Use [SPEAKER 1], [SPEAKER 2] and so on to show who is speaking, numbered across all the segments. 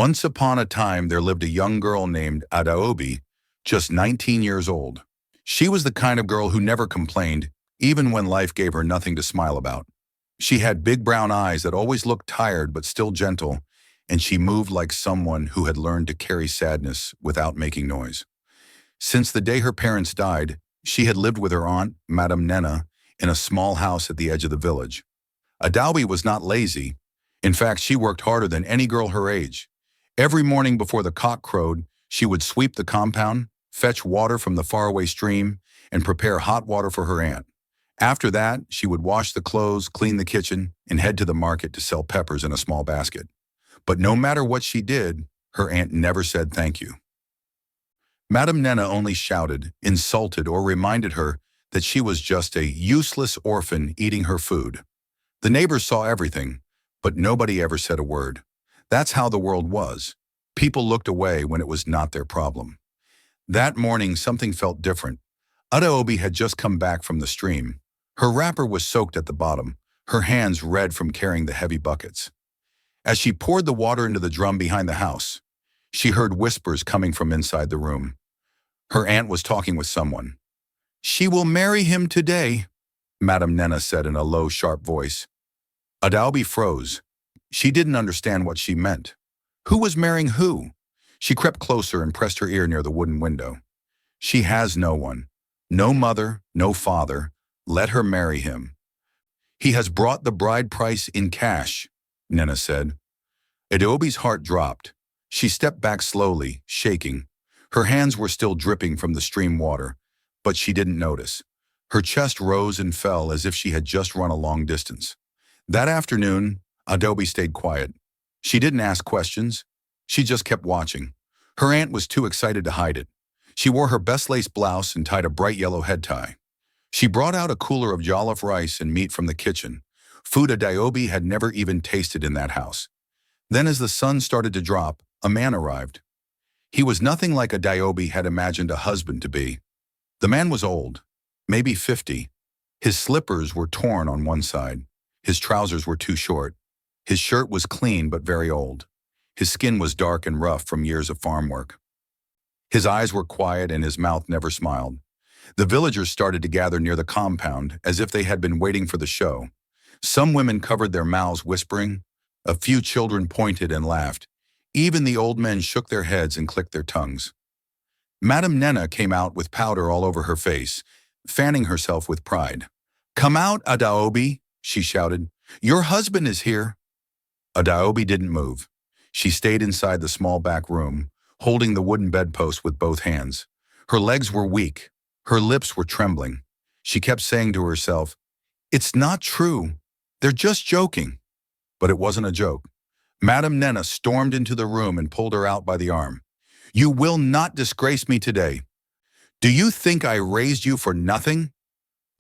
[SPEAKER 1] Once upon a time, there lived a young girl named Adaobi, just 19 years old. She was the kind of girl who never complained, even when life gave her nothing to smile about. She had big brown eyes that always looked tired but still gentle, and she moved like someone who had learned to carry sadness without making noise. Since the day her parents died, she had lived with her aunt, Madame Nena, in a small house at the edge of the village. Adaobi was not lazy. In fact, she worked harder than any girl her age. Every morning before the cock crowed, she would sweep the compound, fetch water from the faraway stream, and prepare hot water for her aunt. After that, she would wash the clothes, clean the kitchen, and head to the market to sell peppers in a small basket. But no matter what she did, her aunt never said thank you. Madame Nena only shouted, insulted, or reminded her that she was just a useless orphan eating her food. The neighbors saw everything, but nobody ever said a word. That's how the world was. People looked away when it was not their problem. That morning, something felt different. Adaobi had just come back from the stream. Her wrapper was soaked at the bottom, her hands red from carrying the heavy buckets. As she poured the water into the drum behind the house, she heard whispers coming from inside the room. Her aunt was talking with someone. "She will marry him today," Madame Nena said in a low, sharp voice. Adaobi froze. She didn't understand what she meant. Who was marrying who? She crept closer and pressed her ear near the wooden window. "She has no one. No mother, no father. Let her marry him." "He has brought the bride price in cash," Nena said. Adaobi's heart dropped. She stepped back slowly, shaking. Her hands were still dripping from the stream water, but she didn't notice. Her chest rose and fell as if she had just run a long distance. That afternoon, Adaobi stayed quiet. She didn't ask questions. She just kept watching. Her aunt was too excited to hide it. She wore her best lace blouse and tied a bright yellow head tie. She brought out a cooler of jollof rice and meat from the kitchen, food Adaobi had never even tasted in that house. Then as the sun started to drop, a man arrived. He was nothing like Adaobi had imagined a husband to be. The man was old, maybe 50. His slippers were torn on one side. His trousers were too short. His shirt was clean but very old. His skin was dark and rough from years of farm work. His eyes were quiet and his mouth never smiled. The villagers started to gather near the compound as if they had been waiting for the show. Some women covered their mouths whispering. A few children pointed and laughed. Even the old men shook their heads and clicked their tongues. Madame Nena came out with powder all over her face, fanning herself with pride. "Come out, Adaobi," she shouted. "Your husband is here." Adaobi didn't move. She stayed inside the small back room, holding the wooden bedpost with both hands. Her legs were weak. Her lips were trembling. She kept saying to herself, "It's not true. They're just joking." But it wasn't a joke. Madame Nena stormed into the room and pulled her out by the arm. "You will not disgrace me today. Do you think I raised you for nothing?"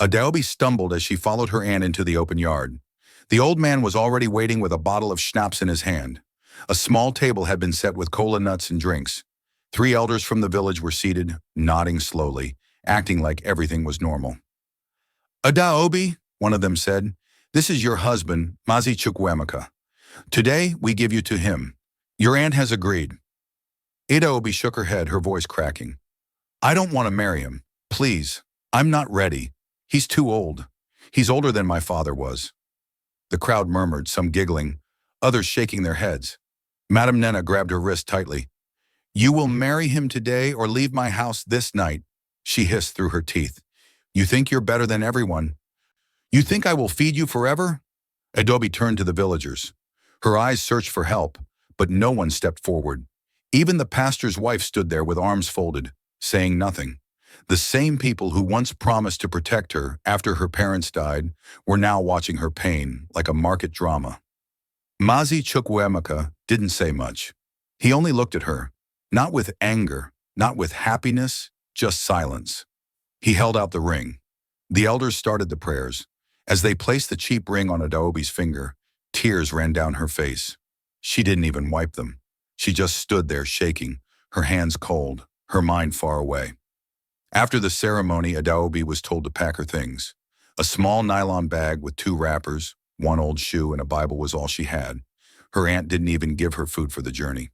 [SPEAKER 1] Adaobi stumbled as she followed her aunt into the open yard. The old man was already waiting with a bottle of schnapps in his hand. A small table had been set with cola nuts and drinks. 3 elders from the village were seated, nodding slowly, acting like everything was normal. "Adaobi," one of them said, "this is your husband, Mazi Chukwuemeka. Today, we give you to him. Your aunt has agreed." Adaobi shook her head, her voice cracking. "I don't want to marry him. Please, I'm not ready. He's too old. He's older than my father was." The crowd murmured, some giggling, others shaking their heads. Madame Nena grabbed her wrist tightly. "You will marry him today or leave my house this night," she hissed through her teeth. "You think you're better than everyone? You think I will feed you forever?" Adaobi turned to the villagers. Her eyes searched for help, but no one stepped forward. Even the pastor's wife stood there with arms folded, saying nothing. The same people who once promised to protect her after her parents died were now watching her pain like a market drama. Mazi Chukwuemeka didn't say much. He only looked at her, not with anger, not with happiness, just silence. He held out the ring. The elders started the prayers. As they placed the cheap ring on Adaobi's finger, tears ran down her face. She didn't even wipe them. She just stood there shaking, her hands cold, her mind far away. After the ceremony, Adaobi was told to pack her things. A small nylon bag with 2 wrappers, 1 old shoe, and a Bible was all she had. Her aunt didn't even give her food for the journey.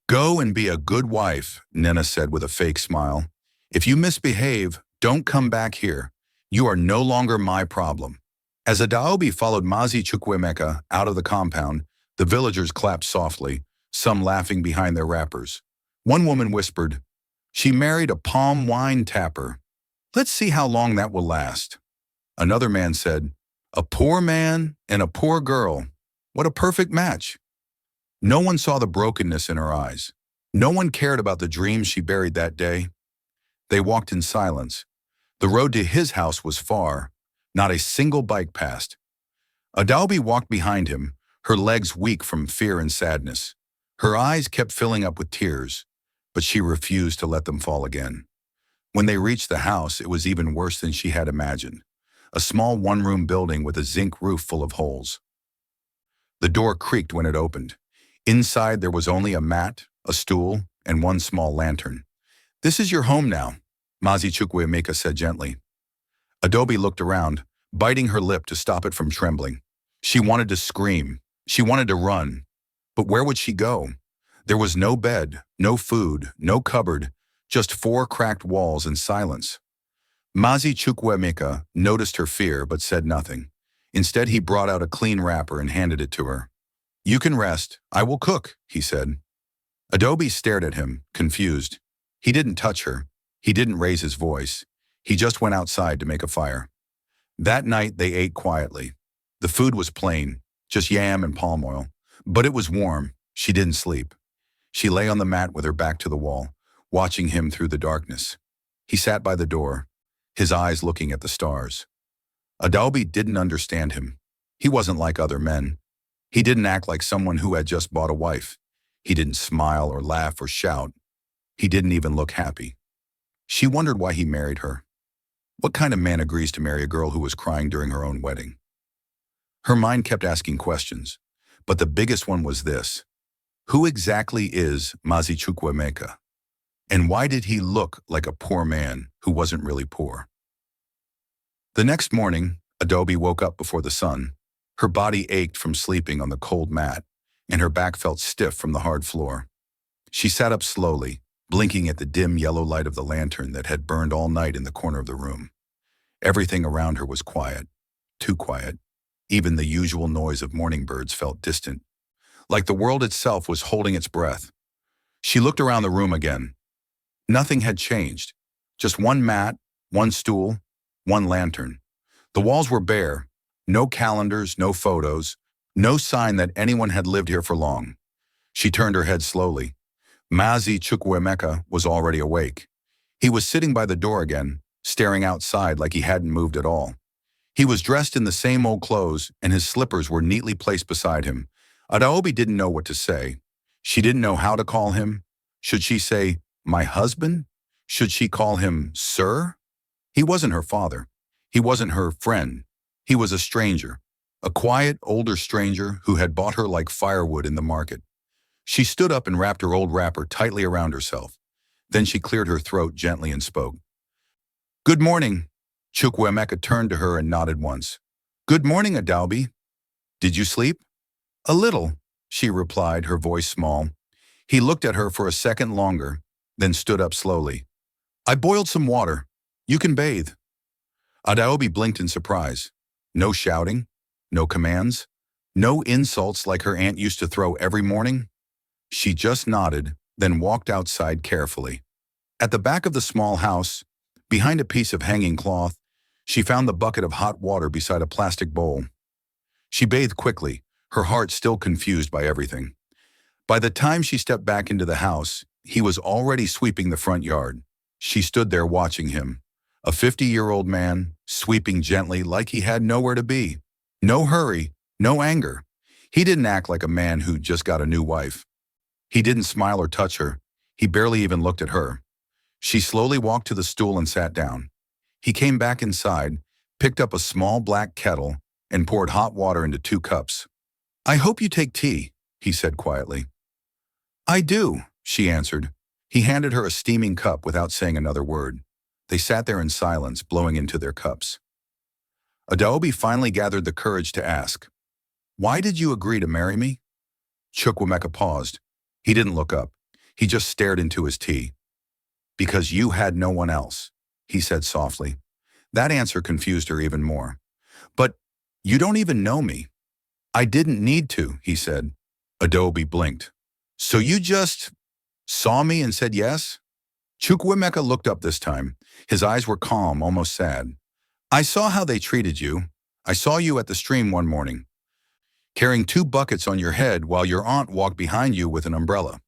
[SPEAKER 1] Go and be a good wife, Nena said with a fake smile. If you misbehave, don't come back here. You are no longer my problem. As Adaobi followed Mazi Chukwuemeka out of the compound, the villagers clapped softly, some laughing behind their wrappers. One woman whispered, "She married a palm wine tapper. Let's see how long that will last." Another man said, "A poor man and a poor girl. What a perfect match." No one saw the brokenness in her eyes. No one cared about the dreams she buried that day. They walked in silence. The road to his house was far. Not a single bike passed. Adaobi walked behind him, her legs weak from fear and sadness. Her eyes kept filling up with tears, but she refused to let them fall again. When they reached the house, it was even worse than she had imagined. A small one-room building with a zinc roof full of holes. The door creaked when it opened. Inside there was only a mat, a stool, and one small lantern. "This is your home now," Mazi Chukwuemeka said gently. Adobe looked around, biting her lip to stop it from trembling. She wanted to scream. She wanted to run. But where would she go? There was no bed, no food, no cupboard, just 4 cracked walls and silence. Mazi Chukwuemeka noticed her fear but said nothing. Instead, he brought out a clean wrapper and handed it to her. "You can rest. I will cook," he said. Adobe stared at him, confused. He didn't touch her. He didn't raise his voice. He just went outside to make a fire. That night, they ate quietly. The food was plain, just yam and palm oil. But it was warm. She didn't sleep. She lay on the mat with her back to the wall, watching him through the darkness. He sat by the door, his eyes looking at the stars. Adobe didn't understand him. He wasn't like other men. He didn't act like someone who had just bought a wife. He didn't smile or laugh or shout. He didn't even look happy. She wondered why he married her. What kind of man agrees to marry a girl who was crying during her own wedding? Her mind kept asking questions, but the biggest one was this. Who exactly is Mazi Chukwuemeka? And why did he look like a poor man who wasn't really poor? The next morning, Adobe woke up before the sun. Her body ached from sleeping on the cold mat, and her back felt stiff from the hard floor. She sat up slowly, blinking at the dim yellow light of the lantern that had burned all night in the corner of the room. Everything around her was quiet, too quiet. Even the usual noise of morning birds felt distant, like the world itself was holding its breath. She looked around the room again. Nothing had changed. Just one mat, one stool, one lantern. The walls were bare. No calendars, no photos, no sign that anyone had lived here for long. She turned her head slowly. Mazi Chukwuemeka was already awake. He was sitting by the door again, staring outside like he hadn't moved at all. He was dressed in the same old clothes, and his slippers were neatly placed beside him. Adaobi didn't know what to say. She didn't know how to call him. Should she say, "My husband"? Should she call him "Sir"? He wasn't her father. He wasn't her friend. He was a stranger, a quiet, older stranger who had bought her like firewood in the market. She stood up and wrapped her old wrapper tightly around herself. Then she cleared her throat gently and spoke. "Good morning." Chukwuemeka turned to her and nodded once. "Good morning, Adaobi. Did you sleep?" "A little," she replied, her voice small. He looked at her for a second longer, then stood up slowly. "I boiled some water. You can bathe." Adaobi blinked in surprise. No shouting, no commands, no insults like her aunt used to throw every morning. She just nodded, then walked outside carefully. At the back of the small house, behind a piece of hanging cloth, she found the bucket of hot water beside a plastic bowl. She bathed quickly, her heart still confused by everything. By the time she stepped back into the house, he was already sweeping the front yard. She stood there watching him. A 50-year-old man, sweeping gently like he had nowhere to be. No hurry, no anger. He didn't act like a man who just got a new wife. He didn't smile or touch her. He barely even looked at her. She slowly walked to the stool and sat down. He came back inside, picked up a small black kettle, and poured hot water into 2 cups. "I hope you take tea," he said quietly. "I do," she answered. He handed her a steaming cup without saying another word. They sat there in silence, blowing into their cups. Adaobi finally gathered the courage to ask, "Why did you agree to marry me?" Chukwuemeka paused. He didn't look up. He just stared into his tea. Because you had no one else, he said softly. That answer confused her even more. But you don't even know me. I didn't need to, he said. Adobe blinked. So you just saw me and said yes? Chukwuemeka looked up this time. His eyes were calm, almost sad. I saw how they treated you. I saw you at the stream one morning, carrying 2 buckets on your head while your aunt walked behind you with an umbrella.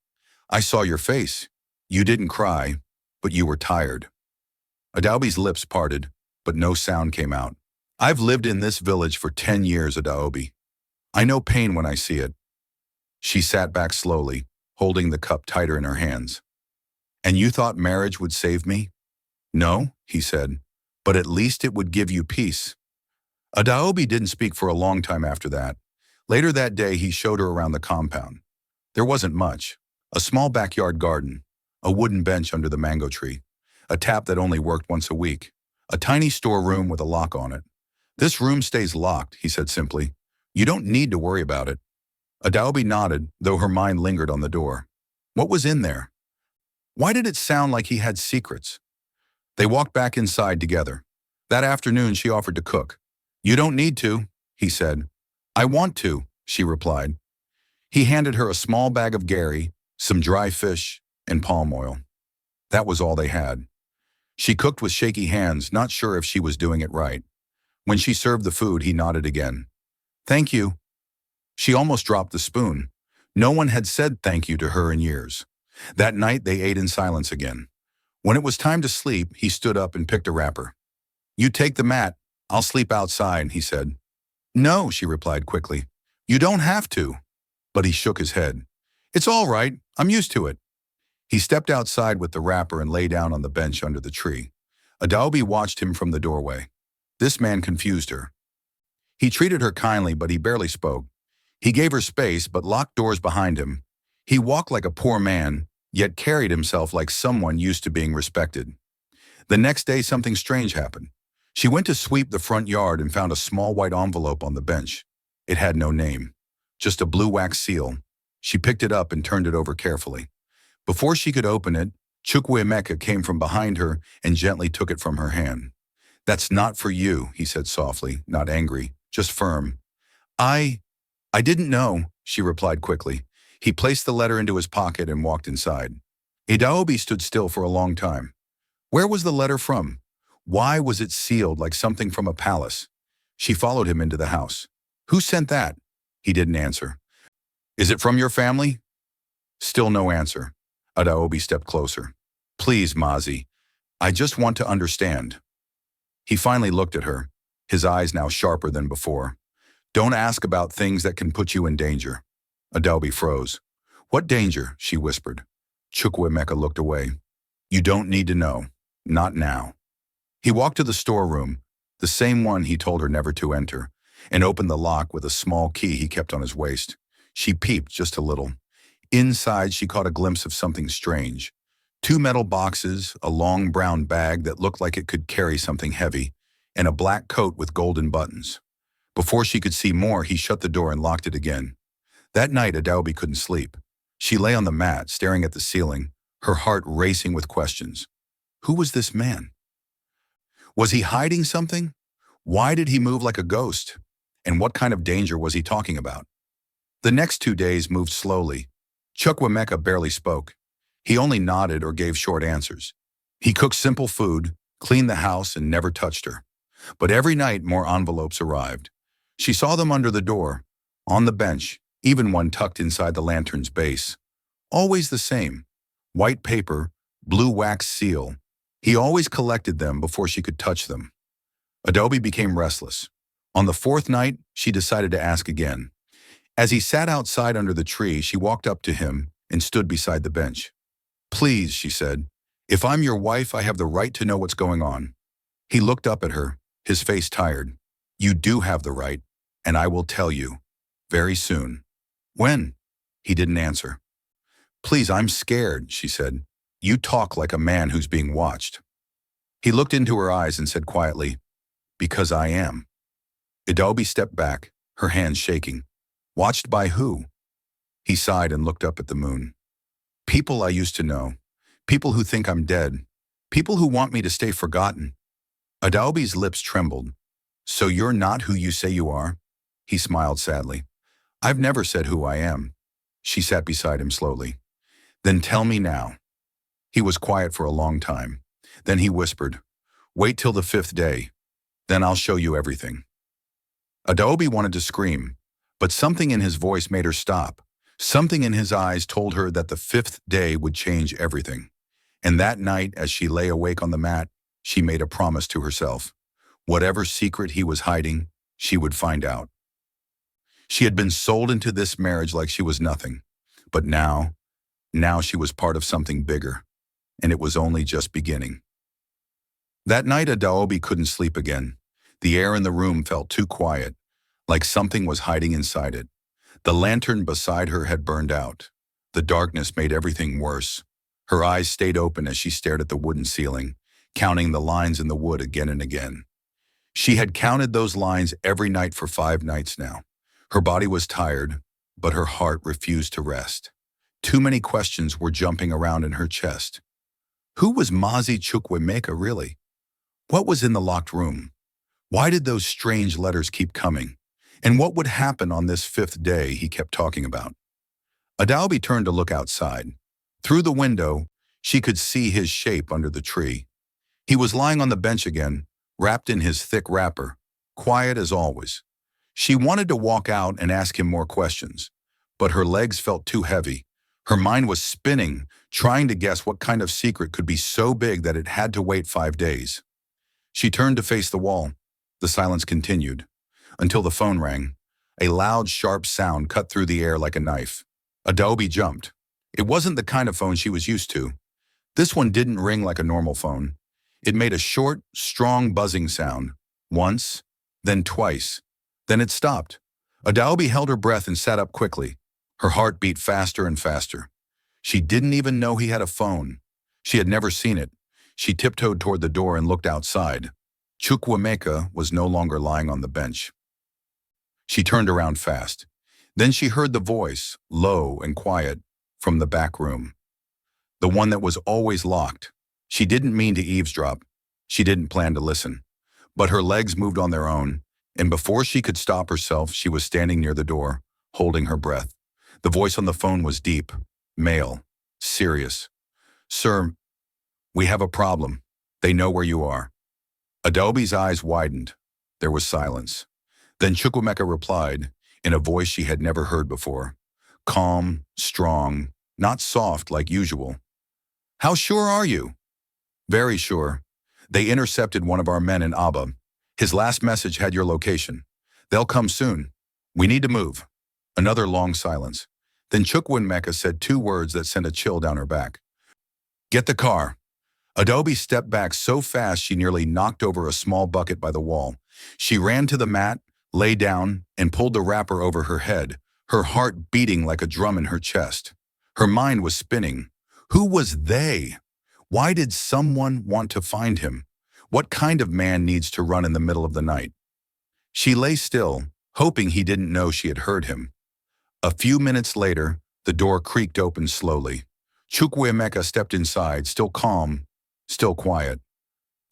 [SPEAKER 1] I saw your face. You didn't cry, but you were tired. Adobe's lips parted, but no sound came out. I've lived in this village for 10 years, Adobe. I know pain when I see it. She sat back slowly, holding the cup tighter in her hands. And you thought marriage would save me? No, he said, but at least it would give you peace. Adobe didn't speak for a long time after that. Later that day, he showed her around the compound. There wasn't much. A small backyard garden, a wooden bench under the mango tree, a tap that only worked once a week, a tiny storeroom with a lock on it. This room stays locked, he said simply. You don't need to worry about it. Adobe nodded, though her mind lingered on the door. What was in there? Why did it sound like he had secrets? They walked back inside together. That afternoon, she offered to cook. You don't need to, he said. I want to, she replied. He handed her a small bag of gari, some dry fish, and palm oil. That was all they had. She cooked with shaky hands, not sure if she was doing it right. When she served the food, he nodded again. Thank you. She almost dropped the spoon. No one had said thank you to her in years. That night, they ate in silence again. When it was time to sleep, he stood up and picked a wrapper. You take the mat. I'll sleep outside, he said. No, she replied quickly. You don't have to. But he shook his head. It's all right. I'm used to it. He stepped outside with the wrapper and lay down on the bench under the tree. Adobe watched him from the doorway. This man confused her. He treated her kindly, but he barely spoke. He gave her space, but locked doors behind him. He walked like a poor man, yet carried himself like someone used to being respected. The next day, something strange happened. She went to sweep the front yard and found a small white envelope on the bench. It had no name, just a blue wax seal. She picked it up and turned it over carefully. Before she could open it, Chukwuemeka came from behind her and gently took it from her hand. That's not for you, he said softly, not angry, just firm. I didn't know, she replied quickly. He placed the letter into his pocket and walked inside. Adobe stood still for a long time. Where was the letter from? Why was it sealed like something from a palace? She followed him into the house. Who sent that? He didn't answer. Is it from your family? Still no answer. Adobe stepped closer. Please, Mazi. I just want to understand. He finally looked at her, his eyes now sharper than before. Don't ask about things that can put you in danger. Adobe froze. What danger? She whispered. Chukwuemeka looked away. You don't need to know. Not now. He walked to the storeroom, the same one he told her never to enter, and opened the lock with a small key he kept on his waist. She peeped just a little. Inside, she caught a glimpse of something strange. 2 metal boxes, a long brown bag that looked like it could carry something heavy, and a black coat with golden buttons. Before she could see more, he shut the door and locked it again. That night, Adobe couldn't sleep. She lay on the mat, staring at the ceiling, her heart racing with questions. Who was this man? Was he hiding something? Why did he move like a ghost? And what kind of danger was he talking about? The next 2 days moved slowly. Chukwuemeka barely spoke. He only nodded or gave short answers. He cooked simple food, cleaned the house, and never touched her. But every night, more envelopes arrived. She saw them under the door, on the bench, even one tucked inside the lantern's base. Always the same. White paper, blue wax seal. He always collected them before she could touch them. Adobe became restless. On the 4th night, she decided to ask again. As he sat outside under the tree, she walked up to him and stood beside the bench. Please, she said, if I'm your wife, I have the right to know what's going on. He looked up at her, his face tired. You do have the right, and I will tell you. Very soon. When? He didn't answer. Please, I'm scared, she said. You talk like a man who's being watched. He looked into her eyes and said quietly, because I am. Adobe stepped back, her hands shaking. Watched by who? He sighed and looked up at the moon. People I used to know. People who think I'm dead. People who want me to stay forgotten. Adaobi's lips trembled. So you're not who you say you are? He smiled sadly. I've never said who I am. She sat beside him slowly. Then tell me now. He was quiet for a long time. Then he whispered, wait till the 5th day. Then I'll show you everything. Adaobi wanted to scream, but something in his voice made her stop. Something in his eyes told her that the 5th day would change everything. And that night, as she lay awake on the mat, she made a promise to herself. Whatever secret he was hiding, she would find out. She had been sold into this marriage like she was nothing. But now she was part of something bigger. And it was only just beginning. That night, Adaobi couldn't sleep again. The air in the room felt too quiet, like something was hiding inside it. The lantern beside her had burned out. The darkness made everything worse. Her eyes stayed open as she stared at the wooden ceiling, counting the lines in the wood again and again. She had counted those lines every night for 5 nights now. Her body was tired, but her heart refused to rest. Too many questions were jumping around in her chest. Who was Mazi Chukwuemeka really? What was in the locked room? Why did those strange letters keep coming? And what would happen on this 5th day he kept talking about? Adaobi turned to look outside. Through the window, she could see his shape under the tree. He was lying on the bench again, wrapped in his thick wrapper, quiet as always. She wanted to walk out and ask him more questions, but her legs felt too heavy. Her mind was spinning, trying to guess what kind of secret could be so big that it had to wait 5 days. She turned to face the wall. The silence continued, until the phone rang. A loud, sharp sound cut through the air like a knife. Adaobi jumped. It wasn't the kind of phone she was used to. This one didn't ring like a normal phone. It made a short, strong buzzing sound. Once, then twice. Then it stopped. Adaobi held her breath and sat up quickly. Her heart beat faster and faster. She didn't even know he had a phone. She had never seen it. She tiptoed toward the door and looked outside. Chukwuemeka was no longer lying on the bench. She turned around fast. Then she heard the voice, low and quiet, from the back room. The one that was always locked. She didn't mean to eavesdrop. She didn't plan to listen. But her legs moved on their own, and before she could stop herself, she was standing near the door, holding her breath. The voice on the phone was deep, male, serious. Sir, we have a problem. They know where you are. Adaobi's eyes widened. There was silence. Then Chukwuemeka replied, in a voice she had never heard before. Calm, strong, not soft like usual. How sure are you? Very sure. They intercepted one of our men in Aba. His last message had your location. They'll come soon. We need to move. Another long silence. Then Chukwuemeka said 2 words that sent a chill down her back. Get the car. Adaobi stepped back so fast she nearly knocked over a small bucket by the wall. She ran to the mat, lay down, and pulled the wrapper over her head, her heart beating like a drum in her chest. Her mind was spinning. Who was they? Why did someone want to find him? What kind of man needs to run in the middle of the night? She lay still, hoping he didn't know she had heard him. A few minutes later, the door creaked open slowly. Chukwuemeka stepped inside, still calm, still quiet.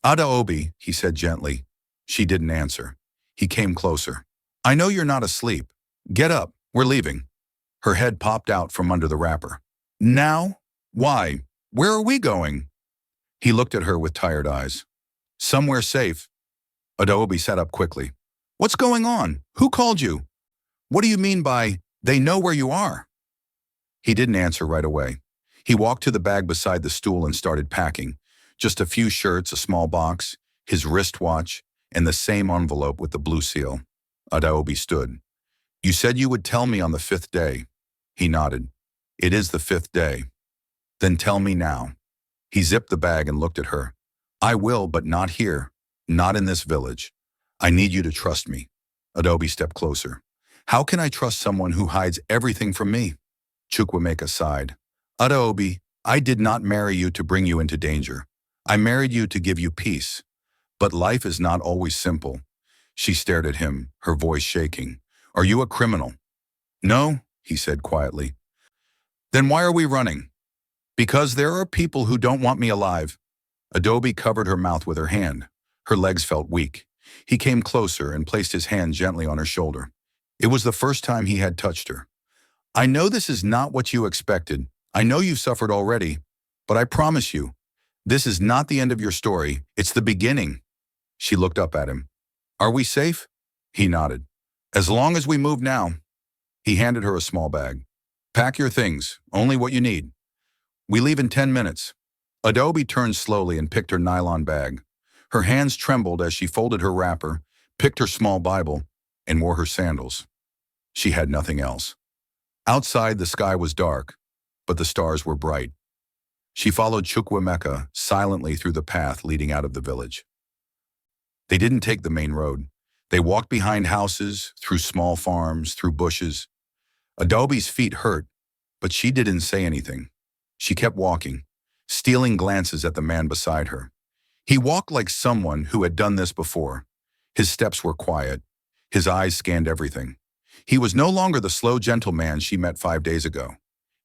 [SPEAKER 1] Adaobi, he said gently. She didn't answer. He came closer. I know you're not asleep. Get up, we're leaving. Her head popped out from under the wrapper. Now? Why? Where are we going? He looked at her with tired eyes. Somewhere safe. Adaobi sat up quickly. What's going on? Who called you? What do you mean by, they know where you are? He didn't answer right away. He walked to the bag beside the stool and started packing. Just a few shirts, a small box, his wristwatch, and the same envelope with the blue seal. Adaobi stood. You said you would tell me on the 5th day. He nodded. It is the 5th day. Then tell me now. He zipped the bag and looked at her. I will, but not here. Not in this village. I need you to trust me. Adaobi stepped closer. How can I trust someone who hides everything from me? Chukwuemeka sighed. Adaobi, I did not marry you to bring you into danger. I married you to give you peace. But life is not always simple. She stared at him, her voice shaking. Are you a criminal? No, he said quietly. Then why are we running? Because there are people who don't want me alive. Adobe covered her mouth with her hand. Her legs felt weak. He came closer and placed his hand gently on her shoulder. It was the first time he had touched her. I know this is not what you expected. I know you've suffered already. But I promise you, this is not the end of your story. It's the beginning. She looked up at him. Are we safe? He nodded. As long as we move now. He handed her a small bag. Pack your things, only what you need. We leave in 10 minutes. Adobe turned slowly and picked her nylon bag. Her hands trembled as she folded her wrapper, picked her small Bible, and wore her sandals. She had nothing else. Outside, the sky was dark, but the stars were bright. She followed Chukwuemeka silently through the path leading out of the village. They didn't take the main road. They walked behind houses, through small farms, through bushes. Adobe's feet hurt, but she didn't say anything. She kept walking, stealing glances at the man beside her. He walked like someone who had done this before. His steps were quiet. His eyes scanned everything. He was no longer the slow, gentle man she met 5 days ago.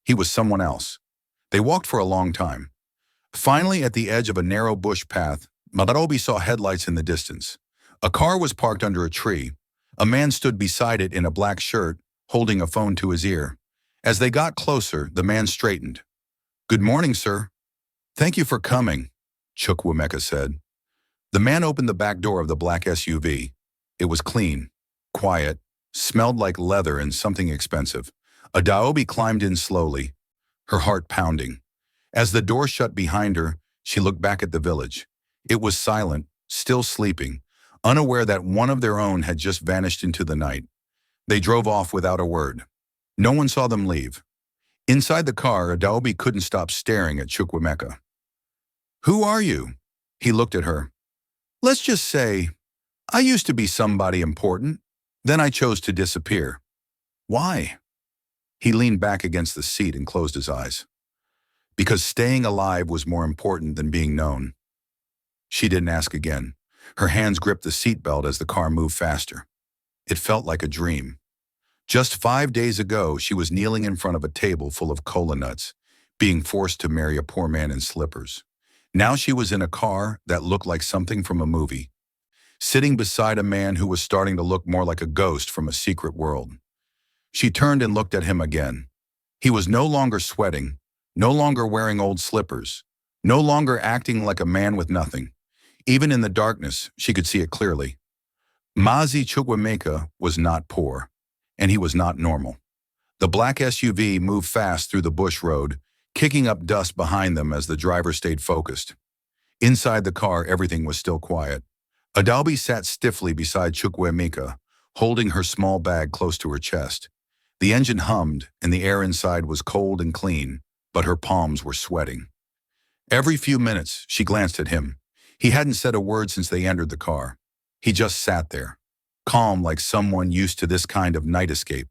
[SPEAKER 1] He was someone else. They walked for a long time. Finally, at the edge of a narrow bush path, Adobe saw headlights in the distance. A car was parked under a tree. A man stood beside it in a black shirt, holding a phone to his ear. As they got closer, the man straightened. Good morning, sir. Thank you for coming, Chukwuemeka said. The man opened the back door of the black SUV. It was clean, quiet, smelled like leather and something expensive. Adobe climbed in slowly, her heart pounding. As the door shut behind her, she looked back at the village. It was silent, still sleeping, unaware that one of their own had just vanished into the night. They drove off without a word. No one saw them leave. Inside the car, Adobe couldn't stop staring at Chukwuemeka. Who are you? He looked at her. Let's just say, I used to be somebody important. Then I chose to disappear. Why? He leaned back against the seat and closed his eyes. Because staying alive was more important than being known. She didn't ask again. Her hands gripped the seatbelt as the car moved faster. It felt like a dream. Just 5 days ago, she was kneeling in front of a table full of cola nuts, being forced to marry a poor man in slippers. Now she was in a car that looked like something from a movie, sitting beside a man who was starting to look more like a ghost from a secret world. She turned and looked at him again. He was no longer sweating, no longer wearing old slippers, no longer acting like a man with nothing. Even in the darkness, she could see it clearly. Mazi Chukwuemeka was not poor, and he was not normal. The black SUV moved fast through the bush road, kicking up dust behind them as the driver stayed focused. Inside the car, everything was still quiet. Adobe sat stiffly beside Chukwuemeka, holding her small bag close to her chest. The engine hummed, and the air inside was cold and clean, but her palms were sweating. Every few minutes, she glanced at him. He hadn't said a word since they entered the car. He just sat there, calm like someone used to this kind of night escape.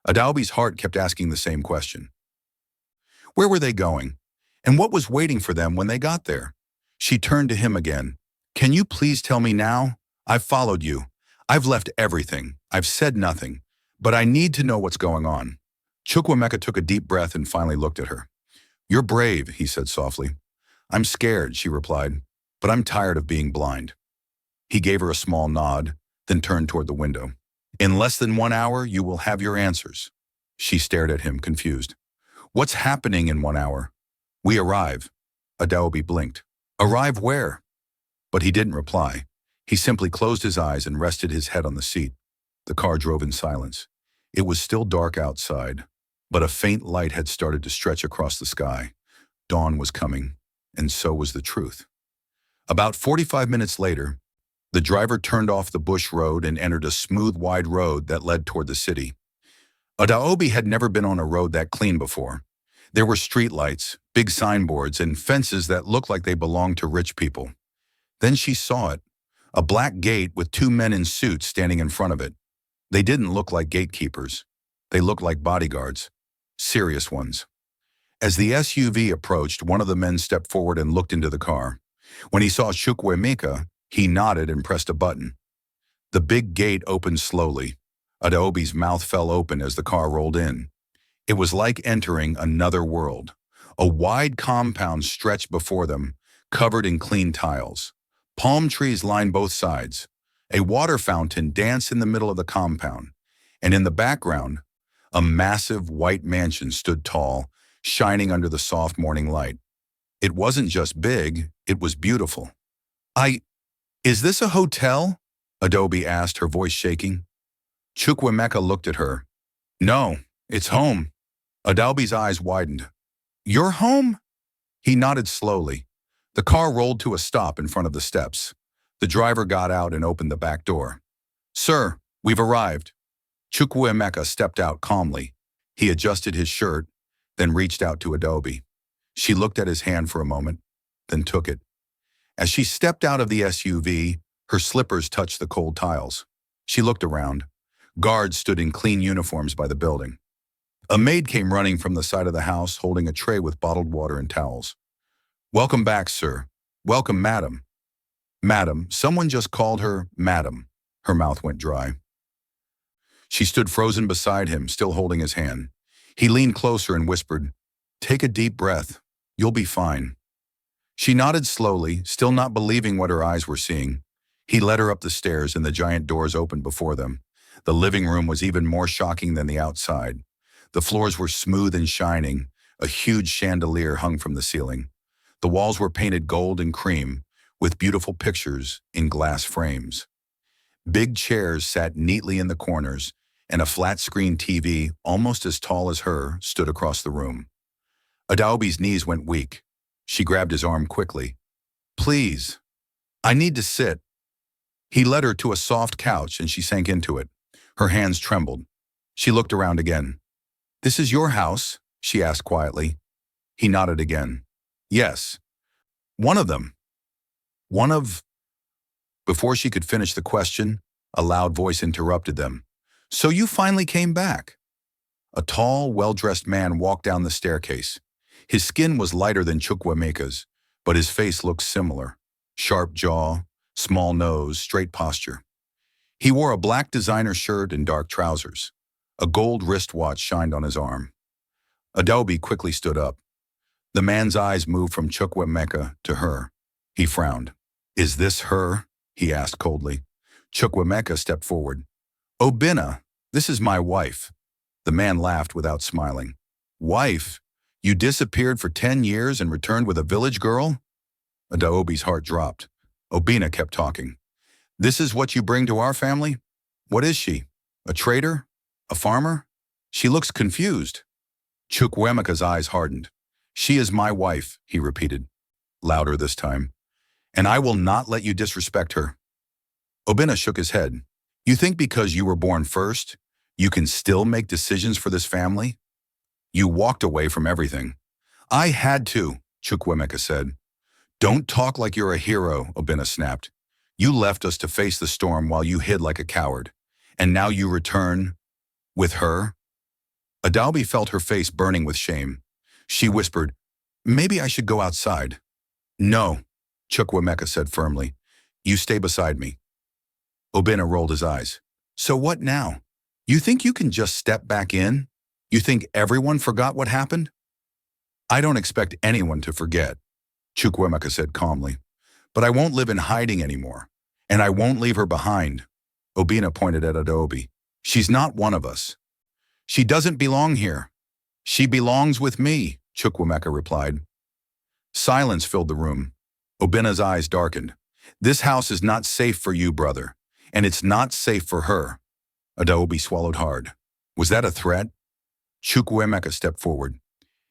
[SPEAKER 1] Adobe's heart kept asking the same question. Where were they going? And what was waiting for them when they got there? She turned to him again. Can you please tell me now? I've followed you. I've left everything. I've said nothing. But I need to know what's going on. Chukwuemeka took a deep breath and finally looked at her. You're brave, he said softly. I'm scared, she replied, but I'm tired of being blind. He gave her a small nod, then turned toward the window. In less than 1 hour, you will have your answers. She stared at him, confused. What's happening in 1 hour? We arrive. Adobe blinked. Arrive where? But he didn't reply. He simply closed his eyes and rested his head on the seat. The car drove in silence. It was still dark outside, but a faint light had started to stretch across the sky. Dawn was coming, and so was the truth. About 45 minutes later, the driver turned off the bush road and entered a smooth, wide road that led toward the city. Adobe had never been on a road that clean before. There were streetlights, big signboards, and fences that looked like they belonged to rich people. Then she saw it, a black gate with 2 men in suits standing in front of it. They didn't look like gatekeepers. They looked like bodyguards, serious ones. As the SUV approached, one of the men stepped forward and looked into the car. When he saw Chukwuemeka, he nodded and pressed a button. The big gate opened slowly. Adobe's mouth fell open as the car rolled in. It was like entering another world. A wide compound stretched before them, covered in clean tiles. Palm trees lined both sides. A water fountain danced in the middle of the compound, and in the background, a massive white mansion stood tall, shining under the soft morning light. It wasn't just big, it was beautiful. Is this a hotel? Adobe asked, her voice shaking. Chukwemeka looked at her. No, it's home. Adobe's eyes widened. Your home? He nodded slowly. The car rolled to a stop in front of the steps. The driver got out and opened the back door. Sir, we've arrived. Chukwuemeka stepped out calmly. He adjusted his shirt, then reached out to Adobe. She looked at his hand for a moment, then took it. As she stepped out of the SUV, her slippers touched the cold tiles. She looked around. Guards stood in clean uniforms by the building. A maid came running from the side of the house, holding a tray with bottled water and towels. Welcome back, sir. Welcome, madam. Madam, someone just called her madam. Her mouth went dry. She stood frozen beside him, still holding his hand. He leaned closer and whispered, Take a deep breath. You'll be fine. She nodded slowly, still not believing what her eyes were seeing. He led her up the stairs and the giant doors opened before them. The living room was even more shocking than the outside. The floors were smooth and shining. A huge chandelier hung from the ceiling. The walls were painted gold and cream, with beautiful pictures in glass frames. Big chairs sat neatly in the corners, and a flat-screen TV, almost as tall as her, stood across the room. Adobe's knees went weak. She grabbed his arm quickly. Please, I need to sit. He led her to a soft couch and she sank into it. Her hands trembled. She looked around again. This is your house? She asked quietly. He nodded again. Yes. One of them. One of... Before she could finish the question, a loud voice interrupted them. So you finally came back? A tall, well-dressed man walked down the staircase. His skin was lighter than Chukwuemeka's, but his face looked similar. Sharp jaw, small nose, straight posture. He wore a black designer shirt and dark trousers. A gold wristwatch shined on his arm. Adobe quickly stood up. The man's eyes moved from Chukwuemeka to her. He frowned. Is this her? He asked coldly. Chukwuemeka stepped forward. Obinna, this is my wife. The man laughed without smiling. Wife? You disappeared for 10 years and returned with a village girl? Adobe's heart dropped. Obinna kept talking. This is what you bring to our family? What is she? A trader? A farmer? She looks confused. Chukwuemeka's eyes hardened. She is my wife, he repeated, louder this time. And I will not let you disrespect her. Obinna shook his head. You think because you were born first, you can still make decisions for this family? You walked away from everything. I had to, Chukwuemeka said. Don't talk like you're a hero, Obinna snapped. You left us to face the storm while you hid like a coward. And now you return with her? Adobe felt her face burning with shame. She whispered, Maybe I should go outside. No, Chukwuemeka said firmly. You stay beside me. Obinna rolled his eyes. So what now? You think you can just step back in? You think everyone forgot what happened? I don't expect anyone to forget, Chukwuemeka said calmly. But I won't live in hiding anymore. And I won't leave her behind. Obinna pointed at Adobe. She's not one of us. She doesn't belong here. She belongs with me, Chukwuemeka replied. Silence filled the room. Obinna's eyes darkened. This house is not safe for you, brother. And it's not safe for her. Adobe swallowed hard. Was that a threat? Chukwuemeka stepped forward.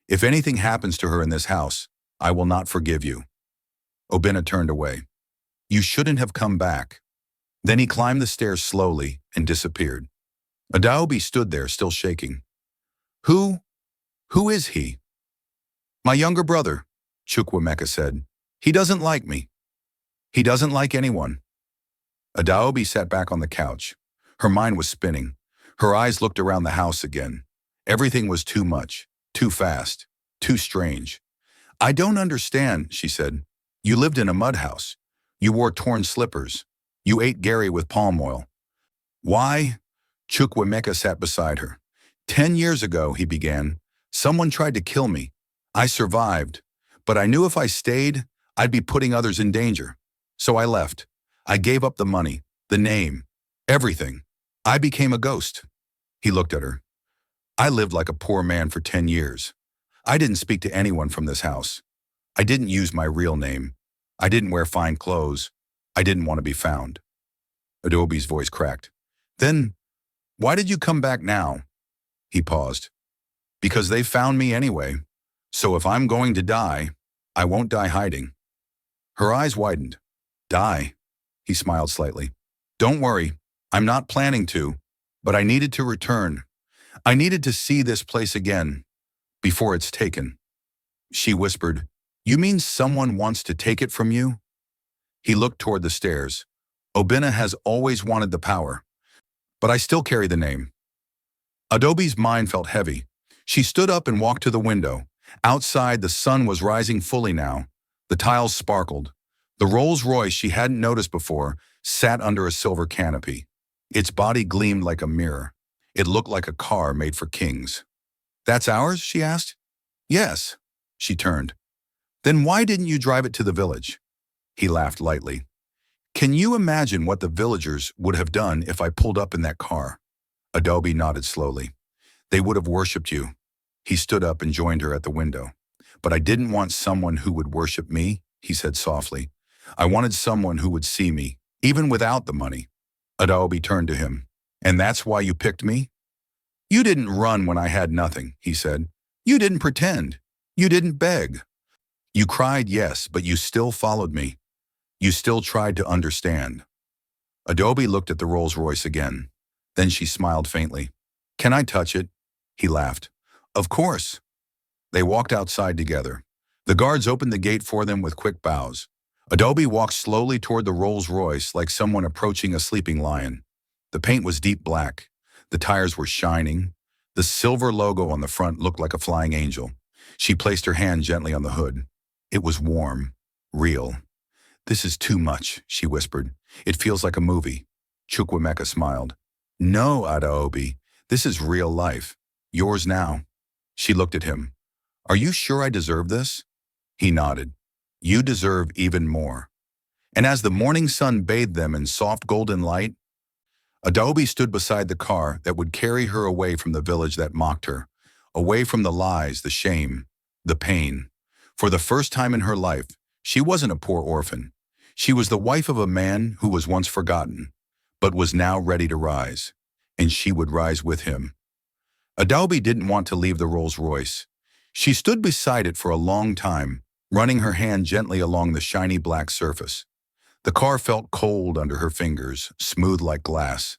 [SPEAKER 1] If anything happens to her in this house, I will not forgive you. Obinna turned away. You shouldn't have come back. Then he climbed the stairs slowly and disappeared. Adobe stood there, still shaking. Who is he? My younger brother, Chukwuemeka said. He doesn't like me. He doesn't like anyone. Adobe sat back on the couch. Her mind was spinning. Her eyes looked around the house again. Everything was too much, too fast, too strange. I don't understand, she said. You lived in a mud house. You wore torn slippers. You ate Gary with palm oil. Why? Chukwuemeka sat beside her. 10 years ago, he began, someone tried to kill me. I survived, but I knew if I stayed, I'd be putting others in danger. So I left. I gave up the money, the name, everything. I became a ghost. He looked at her. I lived like a poor man for 10 years. I didn't speak to anyone from this house. I didn't use my real name. I didn't wear fine clothes. I didn't want to be found. Adobe's voice cracked. Then, why did you come back now? He paused. Because they found me anyway. So if I'm going to die, I won't die hiding. Her eyes widened. Die? He smiled slightly. Don't worry, I'm not planning to, but I needed to return. I needed to see this place again, before it's taken. She whispered, You mean someone wants to take it from you? He looked toward the stairs. Obinna has always wanted the power, but I still carry the name. Adobe's mind felt heavy. She stood up and walked to the window. Outside, the sun was rising fully now. The tiles sparkled. The Rolls-Royce she hadn't noticed before sat under a silver canopy. Its body gleamed like a mirror. It looked like a car made for kings. That's ours? She asked. Yes. She turned. Then why didn't you drive it to the village? He laughed lightly. Can you imagine what the villagers would have done if I pulled up in that car? Adobe nodded slowly. They would have worshipped you. He stood up and joined her at the window. But I didn't want someone who would worship me, he said softly. I wanted someone who would see me, even without the money. Adobe turned to him. And that's why you picked me? You didn't run when I had nothing, he said. You didn't pretend. You didn't beg. You cried, yes, but you still followed me. You still tried to understand. Adobe looked at the Rolls-Royce again. Then she smiled faintly. Can I touch it? He laughed. Of course. They walked outside together. The guards opened the gate for them with quick bows. Adobe walked slowly toward the Rolls-Royce like someone approaching a sleeping lion. The paint was deep black. The tires were shining. The silver logo on the front looked like a flying angel. She placed her hand gently on the hood. It was warm, real. This is too much, she whispered. It feels like a movie. Chukwuemeka smiled. No, Adaobi, this is real life. Yours now. She looked at him. Are you sure I deserve this? He nodded. You deserve even more. And as the morning sun bathed them in soft golden light, Adobe stood beside the car that would carry her away from the village that mocked her, away from the lies, the shame, the pain. For the first time in her life, she wasn't a poor orphan. She was the wife of a man who was once forgotten, but was now ready to rise, and she would rise with him. Adobe didn't want to leave the Rolls-Royce. She stood beside it for a long time, running her hand gently along the shiny black surface. The car felt cold under her fingers, smooth like glass.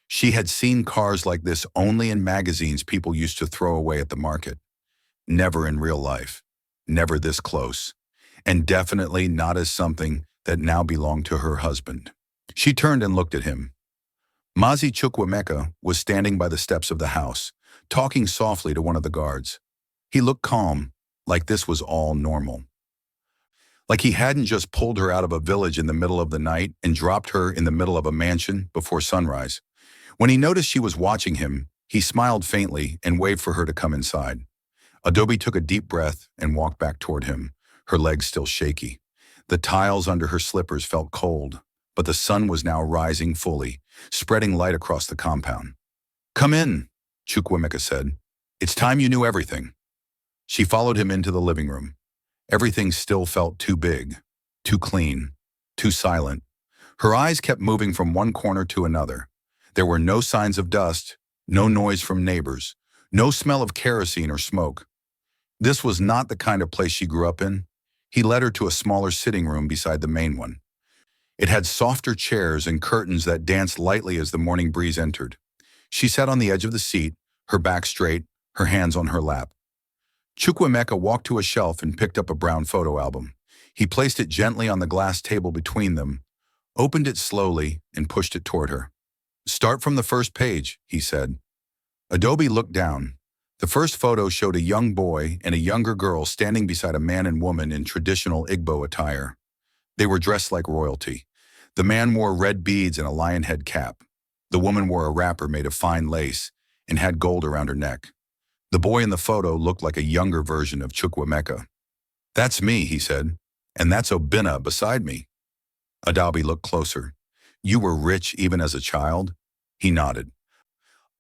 [SPEAKER 1] She had seen cars like this only in magazines people used to throw away at the market. Never in real life. Never this close. And definitely not as something that now belonged to her husband. She turned and looked at him. Mazi Chukwuemeka was standing by the steps of the house, talking softly to one of the guards. He looked calm, like this was all normal. Like he hadn't just pulled her out of a village in the middle of the night and dropped her in the middle of a mansion before sunrise. When he noticed she was watching him, he smiled faintly and waved for her to come inside. Adobe took a deep breath and walked back toward him, her legs still shaky. The tiles under her slippers felt cold, but the sun was now rising fully, spreading light across the compound. Come in, Chukwuemeka said. It's time you knew everything. She followed him into the living room. Everything still felt too big, too clean, too silent. Her eyes kept moving from one corner to another. There were no signs of dust, no noise from neighbors, no smell of kerosene or smoke. This was not the kind of place she grew up in. He led her to a smaller sitting room beside the main one. It had softer chairs and curtains that danced lightly as the morning breeze entered. She sat on the edge of the seat, her back straight, her hands on her lap. Chukwuemeka walked to a shelf and picked up a brown photo album. He placed it gently on the glass table between them, opened it slowly, and pushed it toward her. Start from the first page, he said. Adobe looked down. The first photo showed a young boy and a younger girl standing beside a man and woman in traditional Igbo attire. They were dressed like royalty. The man wore red beads and a lion head cap. The woman wore a wrapper made of fine lace and had gold around her neck. The boy in the photo looked like a younger version of Chukwuemeka. "That's me," he said, "and that's Obinna beside me." Adaobi looked closer. "You were rich even as a child?" He nodded.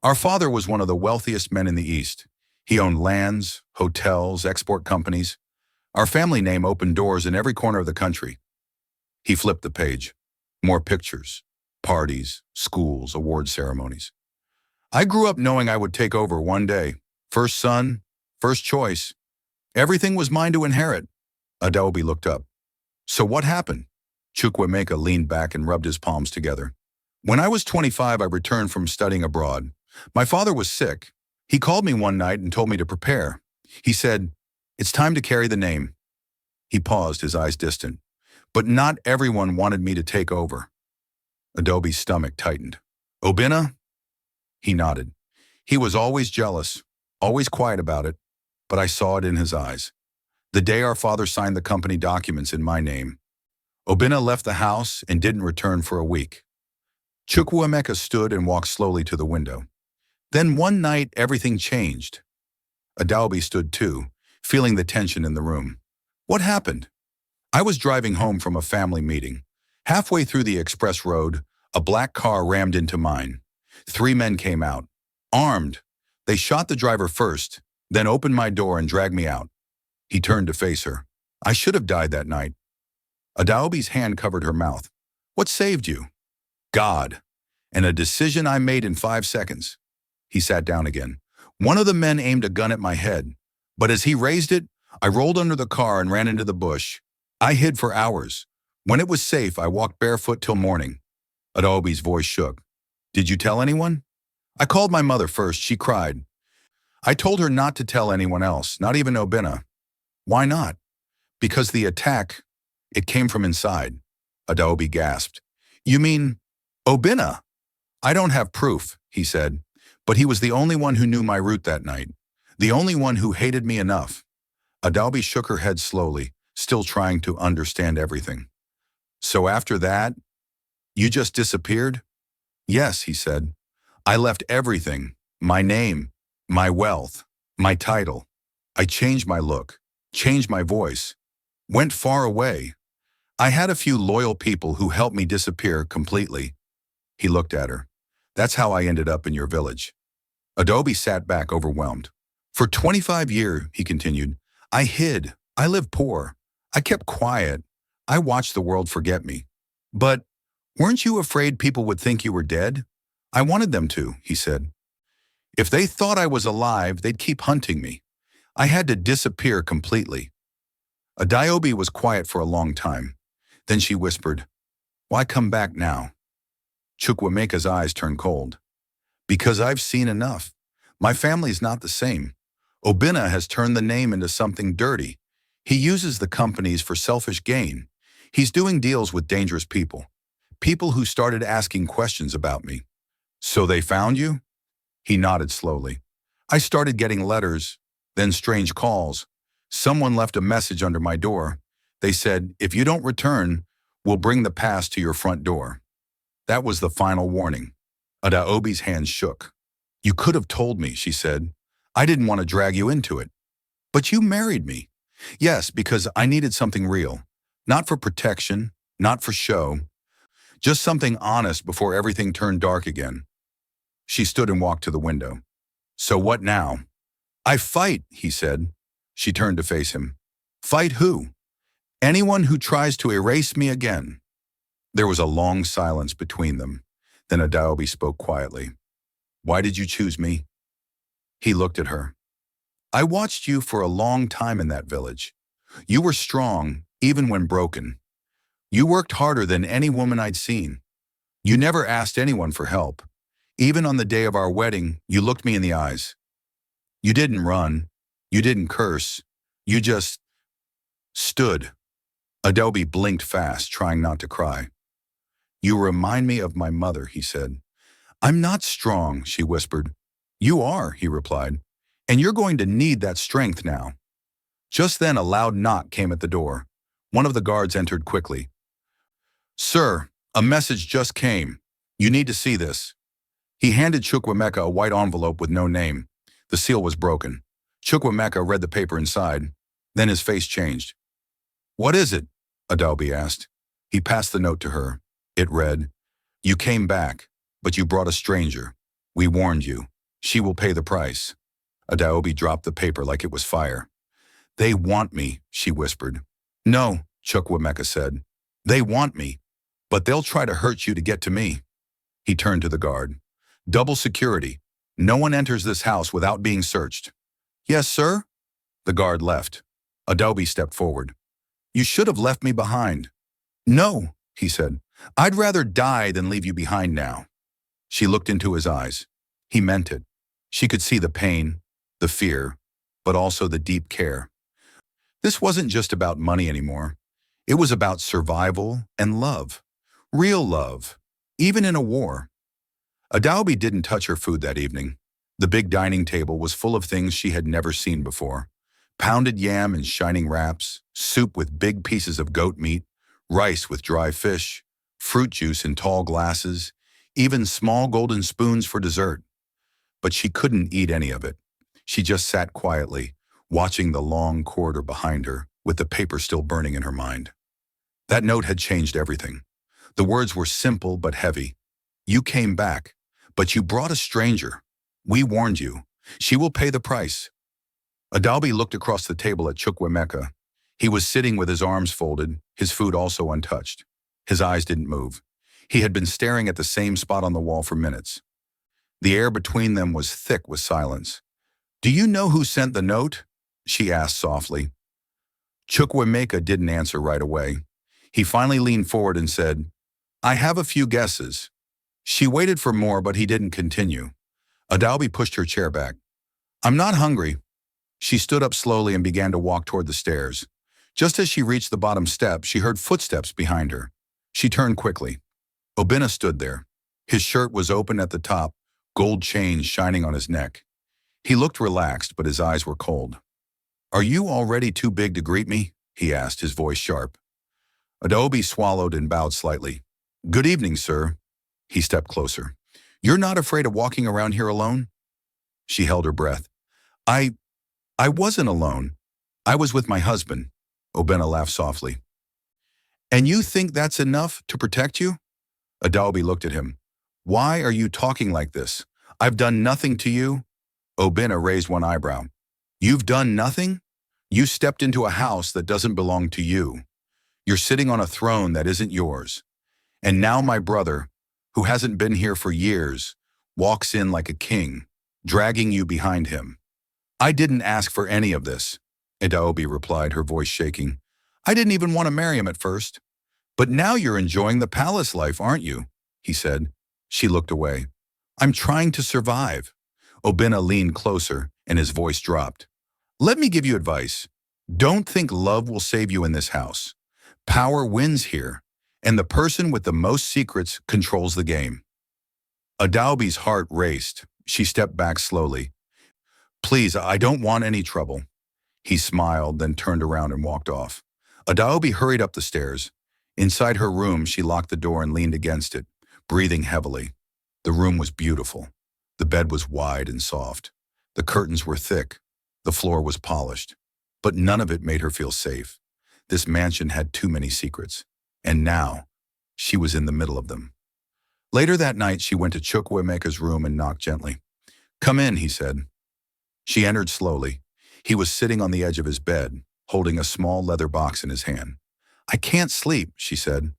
[SPEAKER 1] "Our father was one of the wealthiest men in the East. He owned lands, hotels, export companies. Our family name opened doors in every corner of the country." He flipped the page. More pictures, parties, schools, award ceremonies. "I grew up knowing I would take over one day. First son, first choice. Everything was mine to inherit." Adaobi looked up. "So what happened?" Chukwuemeka leaned back and rubbed his palms together. "When I was 25, I returned from studying abroad. My father was sick. He called me one night and told me to prepare. He said, 'It's time to carry the name.'" He paused, his eyes distant. "But not everyone wanted me to take over." Adobe's stomach tightened. "Obinna?" He nodded. "He was always jealous, always quiet about it, but I saw it in his eyes. The day our father signed the company documents in my name, Obinna left the house and didn't return for a week." Chukwuemeka stood and walked slowly to the window. "Then one night everything changed." Adaobi stood too, feeling the tension in the room. "What happened?" "I was driving home from a family meeting. Halfway through the express road, a black car rammed into mine. 3 men came out, armed. They shot the driver first, then opened my door and dragged me out." He turned to face her. "I should have died that night." Adaobi's hand covered her mouth. "What saved you?" "God, and a decision I made in 5 seconds." He sat down again. "One of the men aimed a gun at my head, but as he raised it, I rolled under the car and ran into the bush. I hid for hours. When it was safe, I walked barefoot till morning." Adaobi's voice shook. "Did you tell anyone?" "I called my mother first. She cried. I told her not to tell anyone else, not even Obinna." "Why not?" "Because the attack, it came from inside." Adaobi gasped. "You mean Obinna?" "I don't have proof," he said, "but he was the only one who knew my route that night. The only one who hated me enough." Adaobi shook her head slowly, still trying to understand everything. "So after that, you just disappeared?" "Yes," he said. "I left everything, my name, my wealth, my title. I changed my look, changed my voice, went far away. I had a few loyal people who helped me disappear completely." He looked at her. "That's how I ended up in your village." Adaobi sat back overwhelmed. "For 25 years, he continued, I hid. I lived poor. I kept quiet. I watched the world forget me. But weren't you afraid people would think you were dead?" "I wanted them to," he said. "If they thought I was alive, they'd keep hunting me. I had to disappear completely." Adaobi was quiet for a long time. Then she whispered, "Why come back now?" Chukwuemeka's eyes turned cold. "Because I've seen enough. My family's not the same. Obinna has turned the name into something dirty. He uses the companies for selfish gain. He's doing deals with dangerous people. People who started asking questions about me." "So they found you?" He nodded slowly. "I started getting letters, then strange calls. Someone left a message under my door. They said, 'If you don't return, we'll bring the past to your front door.' That was the final warning." Adaobi's hands shook. "You could have told me," she said. "I didn't want to drag you into it." "But you married me." "Yes, because I needed something real. Not for protection, not for show. Just something honest before everything turned dark again." She stood and walked to the window. "So what now?" "I fight," he said. She turned to face him. "Fight who?" "Anyone who tries to erase me again." There was a long silence between them. Then Adaobi spoke quietly. "Why did you choose me?" He looked at her. "I watched you for a long time in that village. You were strong, even when broken. You worked harder than any woman I'd seen. You never asked anyone for help. Even on the day of our wedding, you looked me in the eyes. You didn't run. You didn't curse. You just stood." Adaobi blinked fast, trying not to cry. "You remind me of my mother," he said. "I'm not strong," she whispered. "You are," he replied. "And you're going to need that strength now." Just then a loud knock came at the door. One of the guards entered quickly. "Sir, a message just came. You need to see this." He handed Chukwuemeka a white envelope with no name. The seal was broken. Chukwemeka read the paper inside. Then his face changed. "What is it?" Adobe asked. He passed the note to her. It read, "You came back, but you brought a stranger. We warned you. She will pay the price." Adobe dropped the paper like it was fire. "They want me," she whispered. "No," Chukwemeka said. "They want me, but they'll try to hurt you to get to me." He turned to the guard. "Double security. No one enters this house without being searched." "Yes, sir." The guard left. Adobe stepped forward. "You should have left me behind." "No," he said. "I'd rather die than leave you behind now." She looked into his eyes. He meant it. She could see the pain, the fear, but also the deep care. This wasn't just about money anymore. It was about survival and love. Real love, even in a war. Adobe didn't touch her food that evening. The big dining table was full of things she had never seen before. Pounded yam in shining wraps, soup with big pieces of goat meat, rice with dry fish, fruit juice in tall glasses, even small golden spoons for dessert. But she couldn't eat any of it. She just sat quietly, watching the long corridor behind her, with the paper still burning in her mind. That note had changed everything. The words were simple but heavy. "You came back, but you brought a stranger. We warned you. She will pay the price." Adobe looked across the table at Chukwemeka. He was sitting with his arms folded, his food also untouched. His eyes didn't move. He had been staring at the same spot on the wall for minutes. The air between them was thick with silence. "Do you know who sent the note?" she asked softly. Chukwemeka didn't answer right away. He finally leaned forward and said, "I have a few guesses." She waited for more, but he didn't continue. Adobe pushed her chair back. "I'm not hungry." She stood up slowly and began to walk toward the stairs. Just as she reached the bottom step, she heard footsteps behind her. She turned quickly. Obinna stood there. His shirt was open at the top, gold chains shining on his neck. He looked relaxed, but his eyes were cold. "Are you already too big to greet me?" he asked, his voice sharp. Adobe swallowed and bowed slightly. "Good evening, sir." He stepped closer. "You're not afraid of walking around here alone?" She held her breath. I wasn't alone. I was with my husband." Obinna laughed softly. "And you think that's enough to protect you?" Adobe looked at him. "Why are you talking like this? I've done nothing to you." Obinna raised one eyebrow. "You've done nothing? You stepped into a house that doesn't belong to you. You're sitting on a throne that isn't yours. And now my brother, who hasn't been here for years, walks in like a king, dragging you behind him." "I didn't ask for any of this," Adobe replied, her voice shaking. "I didn't even want to marry him at first. But now you're enjoying the palace life, aren't you?" he said. She looked away. "I'm trying to survive." Obinna leaned closer, and his voice dropped. "Let me give you advice. Don't think love will save you in this house. Power wins here, and the person with the most secrets controls the game." Adobe's heart raced. She stepped back slowly. "Please, I don't want any trouble." He smiled, then turned around and walked off. Adobe hurried up the stairs. Inside her room, she locked the door and leaned against it, breathing heavily. The room was beautiful. The bed was wide and soft. The curtains were thick. The floor was polished. But none of it made her feel safe. This mansion had too many secrets. And now, she was in the middle of them. Later that night, she went to Chukwemeka's room and knocked gently. "Come in," he said. She entered slowly. He was sitting on the edge of his bed, holding a small leather box in his hand. "I can't sleep," she said.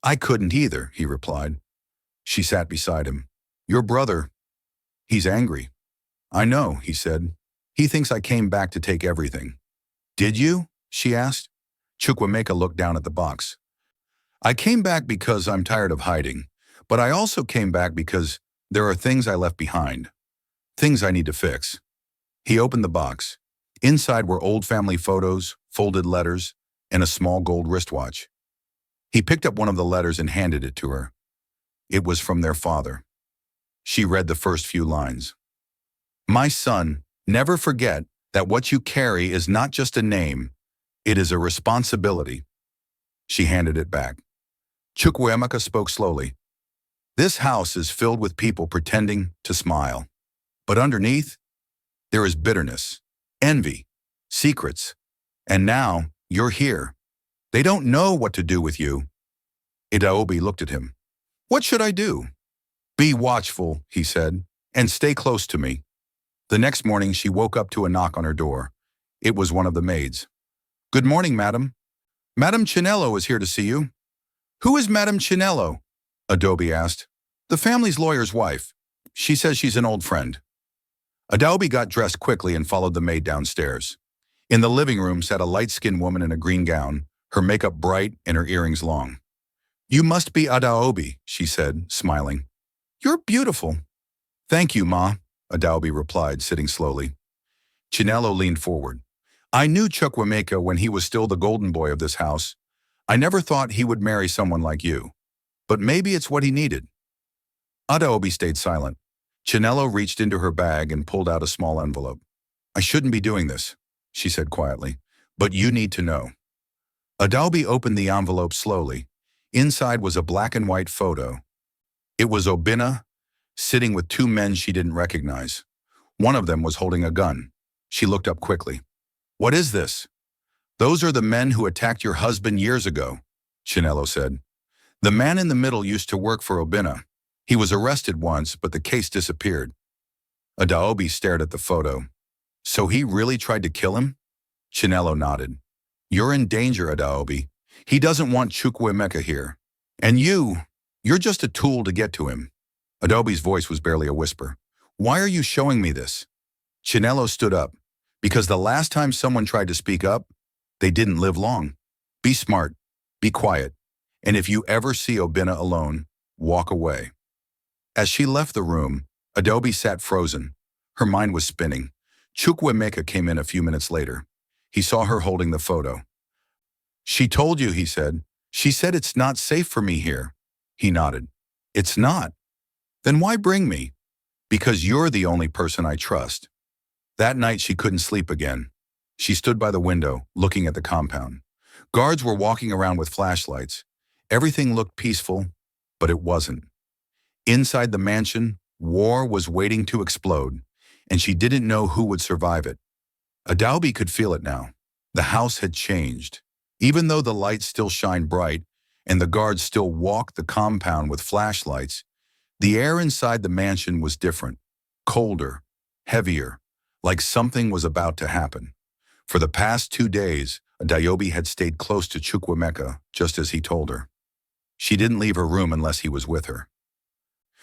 [SPEAKER 1] "I couldn't either," he replied. She sat beside him. "Your brother, he's angry." "I know," he said. "He thinks I came back to take everything." "Did you?" she asked. Chukwemeka looked down at the box. "I came back because I'm tired of hiding, but I also came back because there are things I left behind. Things I need to fix." He opened the box. Inside were old family photos, folded letters, and a small gold wristwatch. He picked up one of the letters and handed it to her. It was from their father. She read the first few lines. "My son, never forget that what you carry is not just a name, it is a responsibility." She handed it back. Chukwemeka spoke slowly. "This house is filled with people pretending to smile. But underneath, There is bitterness, envy, secrets. And now, you're here. They don't know what to do with you. Adaobi looked at him. What should I do? Be watchful, he said, and stay close to me. The next morning she woke up to a knock on her door. It was one of the maids. Good morning, madam. Madam Chinello is here to see you. Who is Madam Chinello? Adaobi asked. The family's lawyer's wife. She says she's an old friend. Adaobi got dressed quickly and followed the maid downstairs. In the living room sat a light-skinned woman in a green gown, her makeup bright and her earrings long. You must be Adaobi, she said, smiling. You're beautiful. Thank you, Ma, Adaobi replied, sitting slowly. Chinello leaned forward. I knew Chukwuemeka when he was still the golden boy of this house. I never thought he would marry someone like you. But maybe it's what he needed. Adaobi stayed silent. Chinello reached into her bag and pulled out a small envelope. I shouldn't be doing this, she said quietly, but you need to know. Adaobi opened the envelope slowly. Inside was a black and white photo. It was Obinna, sitting with two men she didn't recognize. One of them was holding a gun. She looked up quickly. What is this? Those are the men who attacked your husband years ago, Chinello said. The man in the middle used to work for Obinna. He was arrested once, but the case disappeared. Adaobi stared at the photo. So he really tried to kill him? Chinello nodded. You're in danger, Adaobi. He doesn't want Chukwuemeka here. And you're just a tool to get to him. Adaobi's voice was barely a whisper. Why are you showing me this? Chinello stood up. Because the last time someone tried to speak up, they didn't live long. Be smart. Be quiet. And if you ever see Obinna alone, walk away. As she left the room, Adaobi sat frozen. Her mind was spinning. Chukwuemeka came in a few minutes later. He saw her holding the photo. She told you, he said. She said it's not safe for me here. He nodded. It's not. Then why bring me? Because you're the only person I trust. That night she couldn't sleep again. She stood by the window, looking at the compound. Guards were walking around with flashlights. Everything looked peaceful, but it wasn't. Inside the mansion, war was waiting to explode, and she didn't know who would survive it. Adaobi could feel it now. The house had changed. Even though the lights still shined bright, and the guards still walked the compound with flashlights, the air inside the mansion was different, colder, heavier, like something was about to happen. For the past 2 days, Adaobi had stayed close to Chukwuemeka, just as he told her. She didn't leave her room unless he was with her.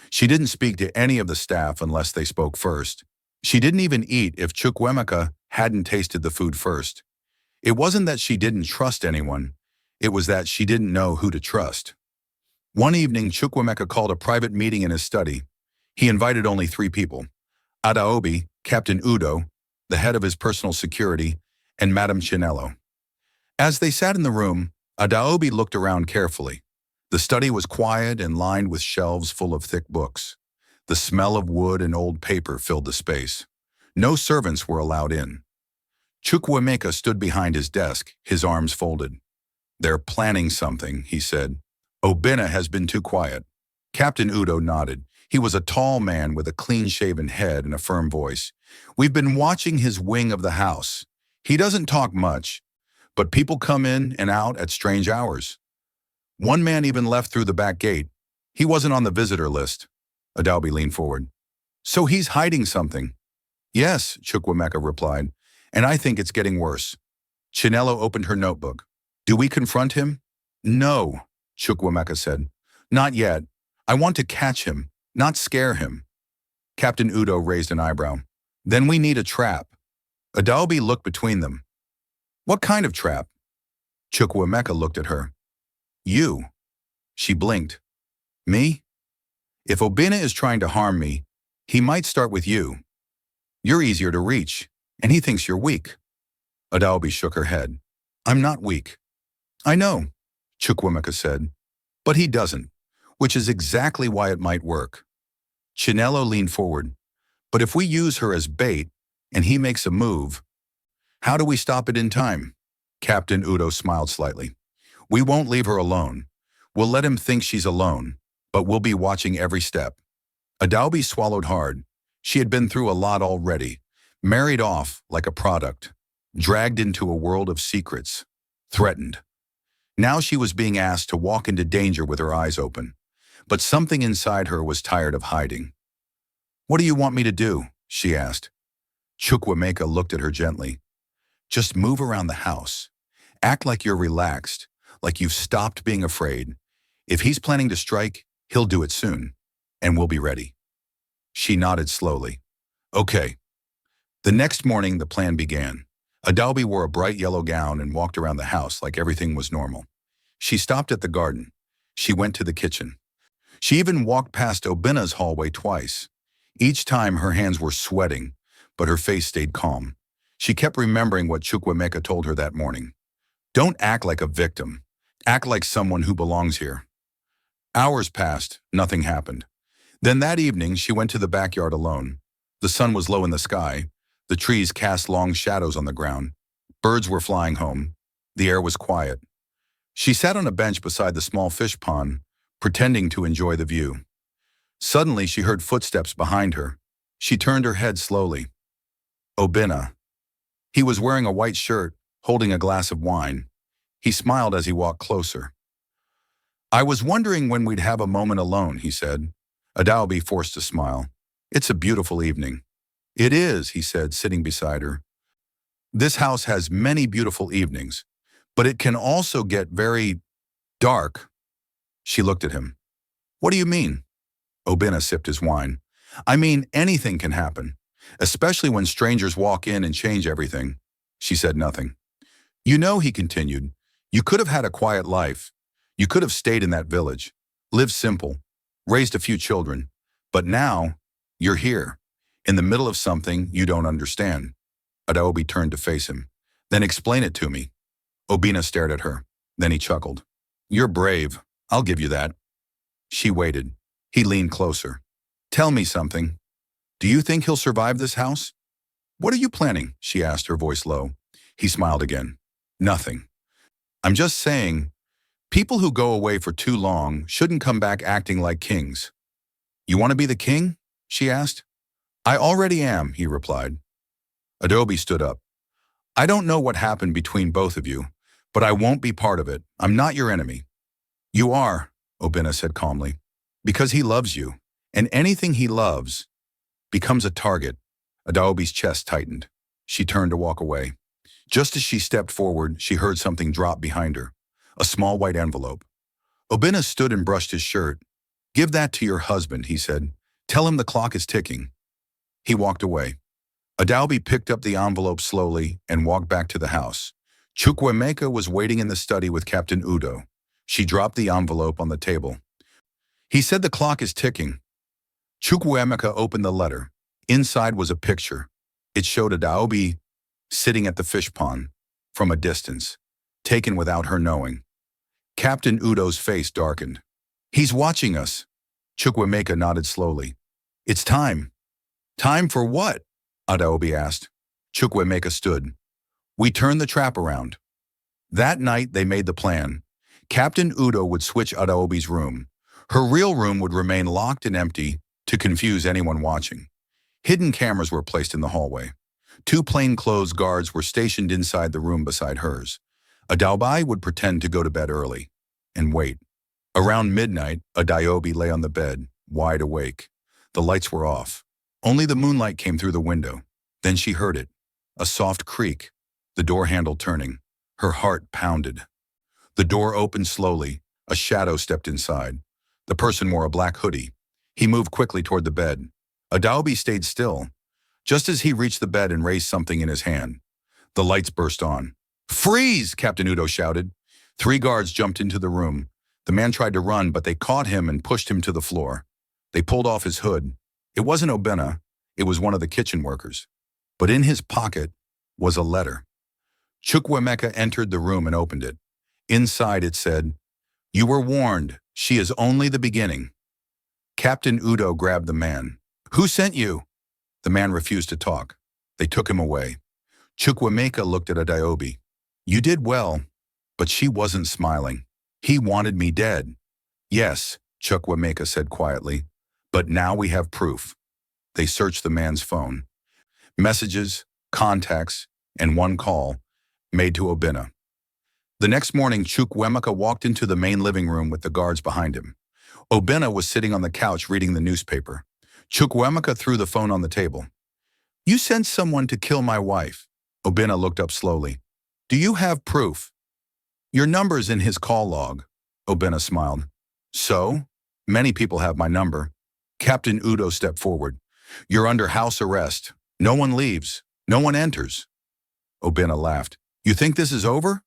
[SPEAKER 1] She didn't speak to any of the staff unless they spoke first. She didn't even eat if Chukwuemeka hadn't tasted the food first. It wasn't that she didn't trust anyone. It was that she didn't know who to trust. One evening, Chukwuemeka called a private meeting in his study. He invited only 3 people. Adaobi, Captain Udo, the head of his personal security, and Madame Chinello. As they sat in the room, Adaobi looked around carefully. The study was quiet and lined with shelves full of thick books. The smell of wood and old paper filled the space. No servants were allowed in. Chukwuemeka stood behind his desk, his arms folded. They're planning something, he said. Obinna has been too quiet. Captain Udo nodded. He was a tall man with a clean-shaven head and a firm voice. We've been watching his wing of the house. He doesn't talk much, but people come in and out at strange hours. One man even left through the back gate. He wasn't on the visitor list. Adaobi leaned forward. So he's hiding something. Yes, Chukwuemeka replied, and I think it's getting worse. Chinello opened her notebook. Do we confront him? No, Chukwuemeka said. Not yet. I want to catch him, not scare him. Captain Udo raised an eyebrow. Then we need a trap. Adaobi looked between them. What kind of trap? Chukwuemeka looked at her. You. She blinked. Me? If Obinna is trying to harm me, he might start with you. You're easier to reach, and he thinks you're weak. Adaobi shook her head. I'm not weak. I know, Chukwuemeka said, but he doesn't, which is exactly why it might work. Chinello leaned forward. But if we use her as bait, and he makes a move, how do we stop it in time? Captain Udo smiled slightly. We won't leave her alone. We'll let him think she's alone, but we'll be watching every step. Adaobi swallowed hard. She had been through a lot already. Married off like a product, dragged into a world of secrets, threatened. Now she was being asked to walk into danger with her eyes open. But something inside her was tired of hiding. "What do you want me to do?" she asked. Chukwuemeka looked at her gently. "Just move around the house. Act like you're relaxed, like you've stopped being afraid. If he's planning to strike, he'll do it soon, and we'll be ready." She nodded slowly. "Okay." The next morning, the plan began. Adaobi wore a bright yellow gown and walked around the house like everything was normal. She stopped at the garden. She went to the kitchen. She even walked past Obinna's hallway twice. Each time her hands were sweating, but her face stayed calm. She kept remembering what Chukwuemeka told her that morning. "Don't act like a victim. Act like someone who belongs here." Hours passed, nothing happened. Then that evening, she went to the backyard alone. The sun was low in the sky. The trees cast long shadows on the ground. Birds were flying home. The air was quiet. She sat on a bench beside the small fish pond, pretending to enjoy the view. Suddenly, she heard footsteps behind her. She turned her head slowly. Obinna. He was wearing a white shirt, holding a glass of wine. He smiled as he walked closer. "I was wondering when we'd have a moment alone," he said. Adaobi forced a smile. "It's a beautiful evening." "It is," he said, sitting beside her. "This house has many beautiful evenings, but it can also get very dark." She looked at him. "What do you mean?" Obinna sipped his wine. "I mean, anything can happen, especially when strangers walk in and change everything." She said nothing. "You know," he continued, "you could have had a quiet life. You could have stayed in that village, lived simple, raised a few children. But now, you're here, in the middle of something you don't understand." Adaobi turned to face him. "Then explain it to me." Obinna stared at her. Then he chuckled. "You're brave. I'll give you that." She waited. He leaned closer. "Tell me something. Do you think he'll survive this house?" "What are you planning?" she asked, her voice low. He smiled again. "Nothing. I'm just saying, people who go away for too long shouldn't come back acting like kings." "You want to be the king?" she asked. "I already am," he replied. Adaobi stood up. "I don't know what happened between both of you, but I won't be part of it. I'm not your enemy." "You are," Obinna said calmly, "because he loves you, and anything he loves becomes a target." Adaobi's chest tightened. She turned to walk away. Just as she stepped forward, she heard something drop behind her, a small white envelope. Obinna stood and brushed his shirt. "Give that to your husband," he said. "Tell him the clock is ticking." He walked away. Adaobi picked up the envelope slowly and walked back to the house. Chukwuemeka was waiting in the study with Captain Udo. She dropped the envelope on the table. "He said the clock is ticking." Chukwuemeka opened the letter. Inside was a picture. It showed Adaobi sitting at the fish pond, from a distance, taken without her knowing. Captain Udo's face darkened. "He's watching us." Chukwuemeka nodded slowly. "It's time." "Time for what?" Adaobi asked. Chukwuemeka stood. "We turned the trap around." That night they made the plan. Captain Udo would switch Adaobi's room. Her real room would remain locked and empty to confuse anyone watching. Hidden cameras were placed in the hallway. 2 plainclothes guards were stationed inside the room beside hers. Adaobi would pretend to go to bed early and wait. Around midnight, Adaobi lay on the bed, wide awake. The lights were off. Only the moonlight came through the window. Then she heard it, a soft creak, the door handle turning. Her heart pounded. The door opened slowly. A shadow stepped inside. The person wore a black hoodie. He moved quickly toward the bed. Adaobi stayed still. Just as he reached the bed and raised something in his hand, the lights burst on. "Freeze!" Captain Udo shouted. 3 guards jumped into the room. The man tried to run, but they caught him and pushed him to the floor. They pulled off his hood. It wasn't Obinna. It was one of the kitchen workers. But in his pocket was a letter. Chukwuemeka entered the room and opened it. Inside it said, "You were warned. She is only the beginning." Captain Udo grabbed the man. "Who sent you?" The man refused to talk. They took him away. Chukwuemeka looked at Adaobi. "You did well." But she wasn't smiling. "He wanted me dead." "Yes," Chukwuemeka said quietly. "But now we have proof." They searched the man's phone. Messages, contacts, and one call made to Obinna. The next morning, Chukwuemeka walked into the main living room with the guards behind him. Obinna was sitting on the couch reading the newspaper. Chukwuemeka threw the phone on the table. "You sent someone to kill my wife." Obinna looked up slowly. "Do you have proof?" "Your number's in his call log." Obinna smiled. "So? Many people have my number." Captain Udo stepped forward. "You're under house arrest. No one leaves. No one enters." Obinna laughed. "You think this is over?"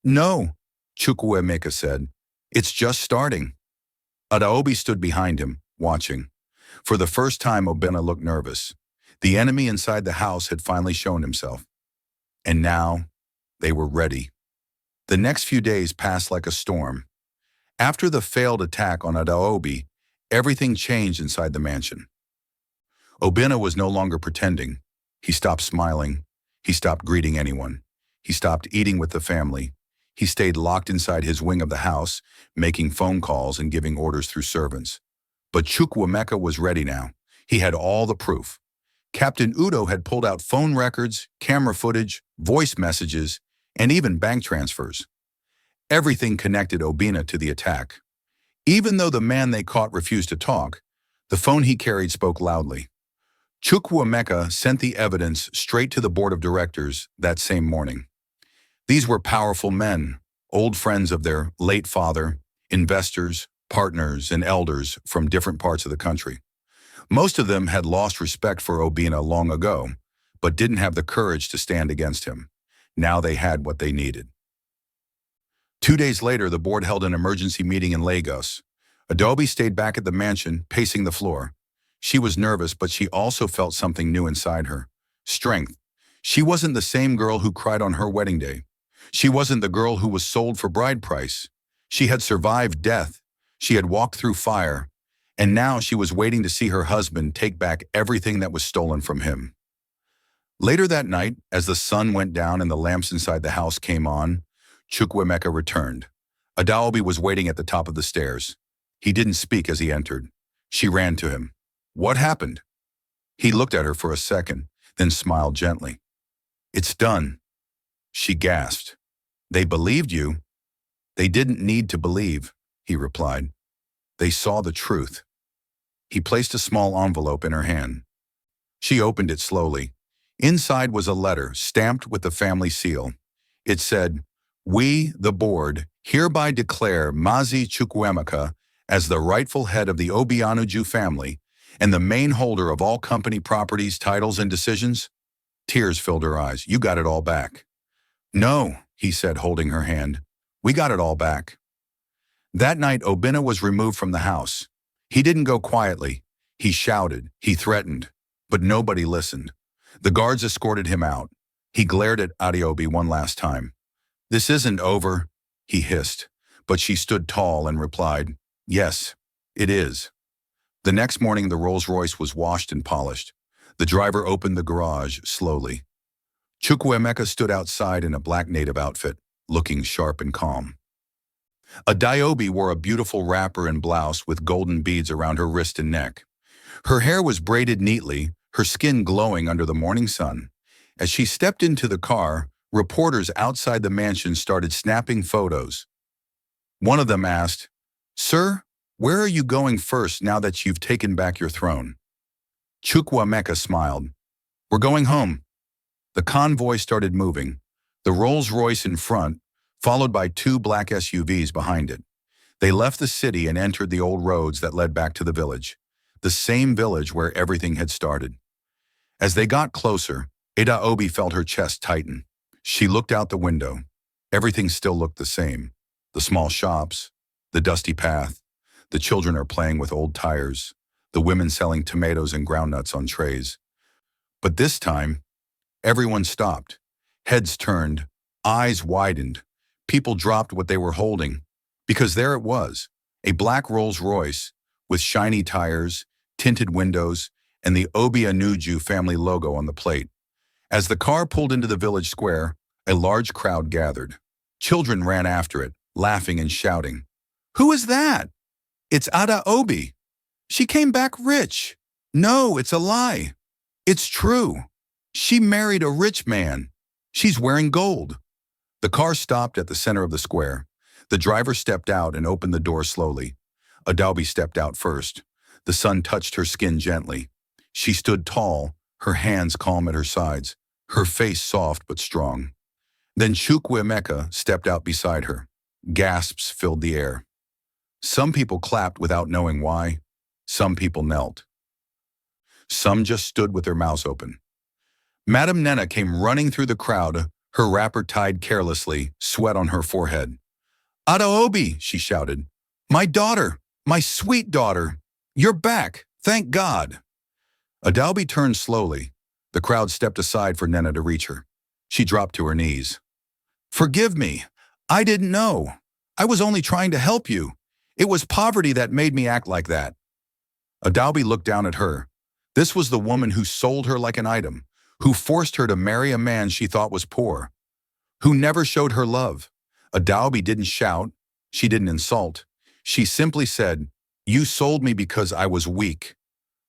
[SPEAKER 1] "No," Chukwuemeka said. "It's just starting." Adaobi stood behind him, watching. For the first time, Obinna looked nervous. The enemy inside the house had finally shown himself. And now, they were ready. The next few days passed like a storm. After the failed attack on Adaobi, everything changed inside the mansion. Obinna was no longer pretending. He stopped smiling. He stopped greeting anyone. He stopped eating with the family. He stayed locked inside his wing of the house, making phone calls and giving orders through servants. But Chukwuemeka was ready now. He had all the proof. Captain Udo had pulled out phone records, camera footage, voice messages, and even bank transfers. Everything connected Obinna to the attack. Even though the man they caught refused to talk, the phone he carried spoke loudly. Chukwuemeka sent the evidence straight to the board of directors that same morning. These were powerful men, old friends of their late father, investors, partners, and elders from different parts of the country. Most of them had lost respect for Obinna long ago, but didn't have the courage to stand against him. Now they had what they needed. 2 days later, the board held an emergency meeting in Lagos. Adaobi stayed back at the mansion, pacing the floor. She was nervous, but she also felt something new inside her. Strength. She wasn't the same girl who cried on her wedding day. She wasn't the girl who was sold for bride price. She had survived death. She had walked through fire. And now she was waiting to see her husband take back everything that was stolen from him. Later that night, as the sun went down and the lamps inside the house came on, Chukwuemeka returned. Adaobi was waiting at the top of the stairs. He didn't speak as he entered. She ran to him. "What happened?" He looked at her for a second, then smiled gently. "It's done." She gasped. "They believed you." "They didn't need to believe," he replied. "They saw the truth." He placed a small envelope in her hand. She opened it slowly. Inside was a letter stamped with the family seal. It said, "We, the board, hereby declare Mazi Chukwuemeka as the rightful head of the Obianuju family and the main holder of all company properties, titles, and decisions." Tears filled her eyes. "You got it all back." "No," he said, holding her hand. "We got it all back." That night, Obinna was removed from the house. He didn't go quietly. He shouted. He threatened. But nobody listened. The guards escorted him out. He glared at Adaobi one last time. "This isn't over," he hissed. But she stood tall and replied, "Yes, it is." The next morning, the Rolls-Royce was washed and polished. The driver opened the garage slowly. Chukwuemeka stood outside in a black native outfit, looking sharp and calm. Adaobi wore a beautiful wrapper and blouse with golden beads around her wrist and neck. Her hair was braided neatly, her skin glowing under the morning sun. As she stepped into the car, reporters outside the mansion started snapping photos. One of them asked, "Sir, where are you going first now that you've taken back your throne?" Chukwuemeka smiled. "We're going home." The convoy started moving, the Rolls-Royce in front, followed by 2 black SUVs behind it. They left the city and entered the old roads that led back to the village, the same village where everything had started. As they got closer, Adaobi felt her chest tighten. She looked out the window. Everything still looked the same. The small shops, the dusty path, the children are playing with old tires, the women selling tomatoes and groundnuts on trays. But this time, everyone stopped. Heads turned, eyes widened. People dropped what they were holding, because there it was, a black Rolls-Royce with shiny tires, tinted windows, and the Obianuju family logo on the plate. As the car pulled into the village square, a large crowd gathered. Children ran after it, laughing and shouting. "Who is that?" "It's Adaobi. She came back rich." "No, it's a lie." "It's true. She married a rich man. She's wearing gold. The car stopped at the center of the square. The driver stepped out and opened the door slowly. Adobe stepped out first. The sun touched her skin gently. She stood tall, her hands calm at her sides, her face soft but strong. Then Chukwuemeka stepped out beside her. Gasps filled the air. Some people clapped without knowing why. Some people knelt. Some just stood with their mouths open. Madam Nena came running through the crowd, her wrapper tied carelessly, sweat on her forehead. "Adaobi," she shouted. "My daughter, my sweet daughter. You're back, thank God." Adaobi turned slowly. The crowd stepped aside for Nena to reach her. She dropped to her knees. "Forgive me. I didn't know. I was only trying to help you. It was poverty that made me act like that." Adaobi looked down at her. This was the woman who sold her like an item, who forced her to marry a man she thought was poor, who never showed her love. Adaobi didn't shout. She didn't insult. She simply said, "You sold me because I was weak,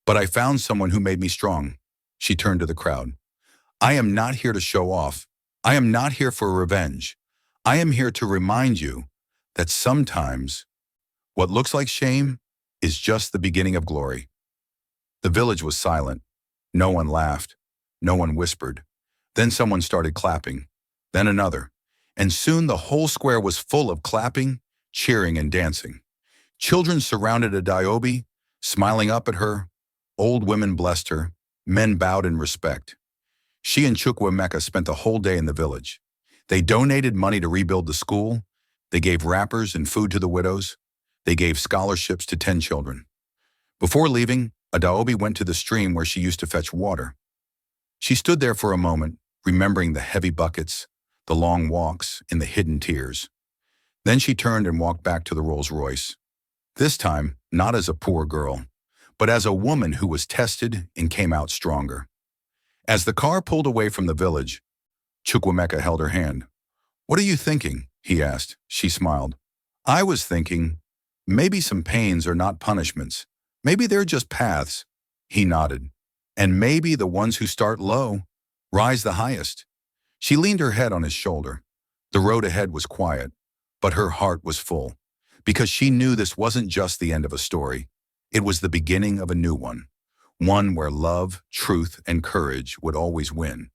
[SPEAKER 1] but I found someone who made me strong." She turned to the crowd. "I am not here to show off. I am not here for revenge. I am here to remind you that sometimes what looks like shame is just the beginning of glory." The village was silent. No one laughed. No one whispered. Then someone started clapping. Then another. And soon the whole square was full of clapping, cheering, and dancing. Children surrounded Adaobi, smiling up at her. Old women blessed her. Men bowed in respect. She and Chukwuemeka spent the whole day in the village. They donated money to rebuild the school. They gave wrappers and food to the widows. They gave scholarships to 10 children. Before leaving, Adaobi went to the stream where she used to fetch water. She stood there for a moment, remembering the heavy buckets, the long walks, and the hidden tears. Then she turned and walked back to the Rolls-Royce. This time, not as a poor girl, but as a woman who was tested and came out stronger. As the car pulled away from the village, Chukwuemeka held her hand. "What are you thinking?" he asked. She smiled. "I was thinking, maybe some pains are not punishments. Maybe they're just paths." He nodded. "And maybe the ones who start low rise the highest." She leaned her head on his shoulder. The road ahead was quiet, but her heart was full, because she knew this wasn't just the end of a story. It was the beginning of a new one where love, truth, and courage would always win.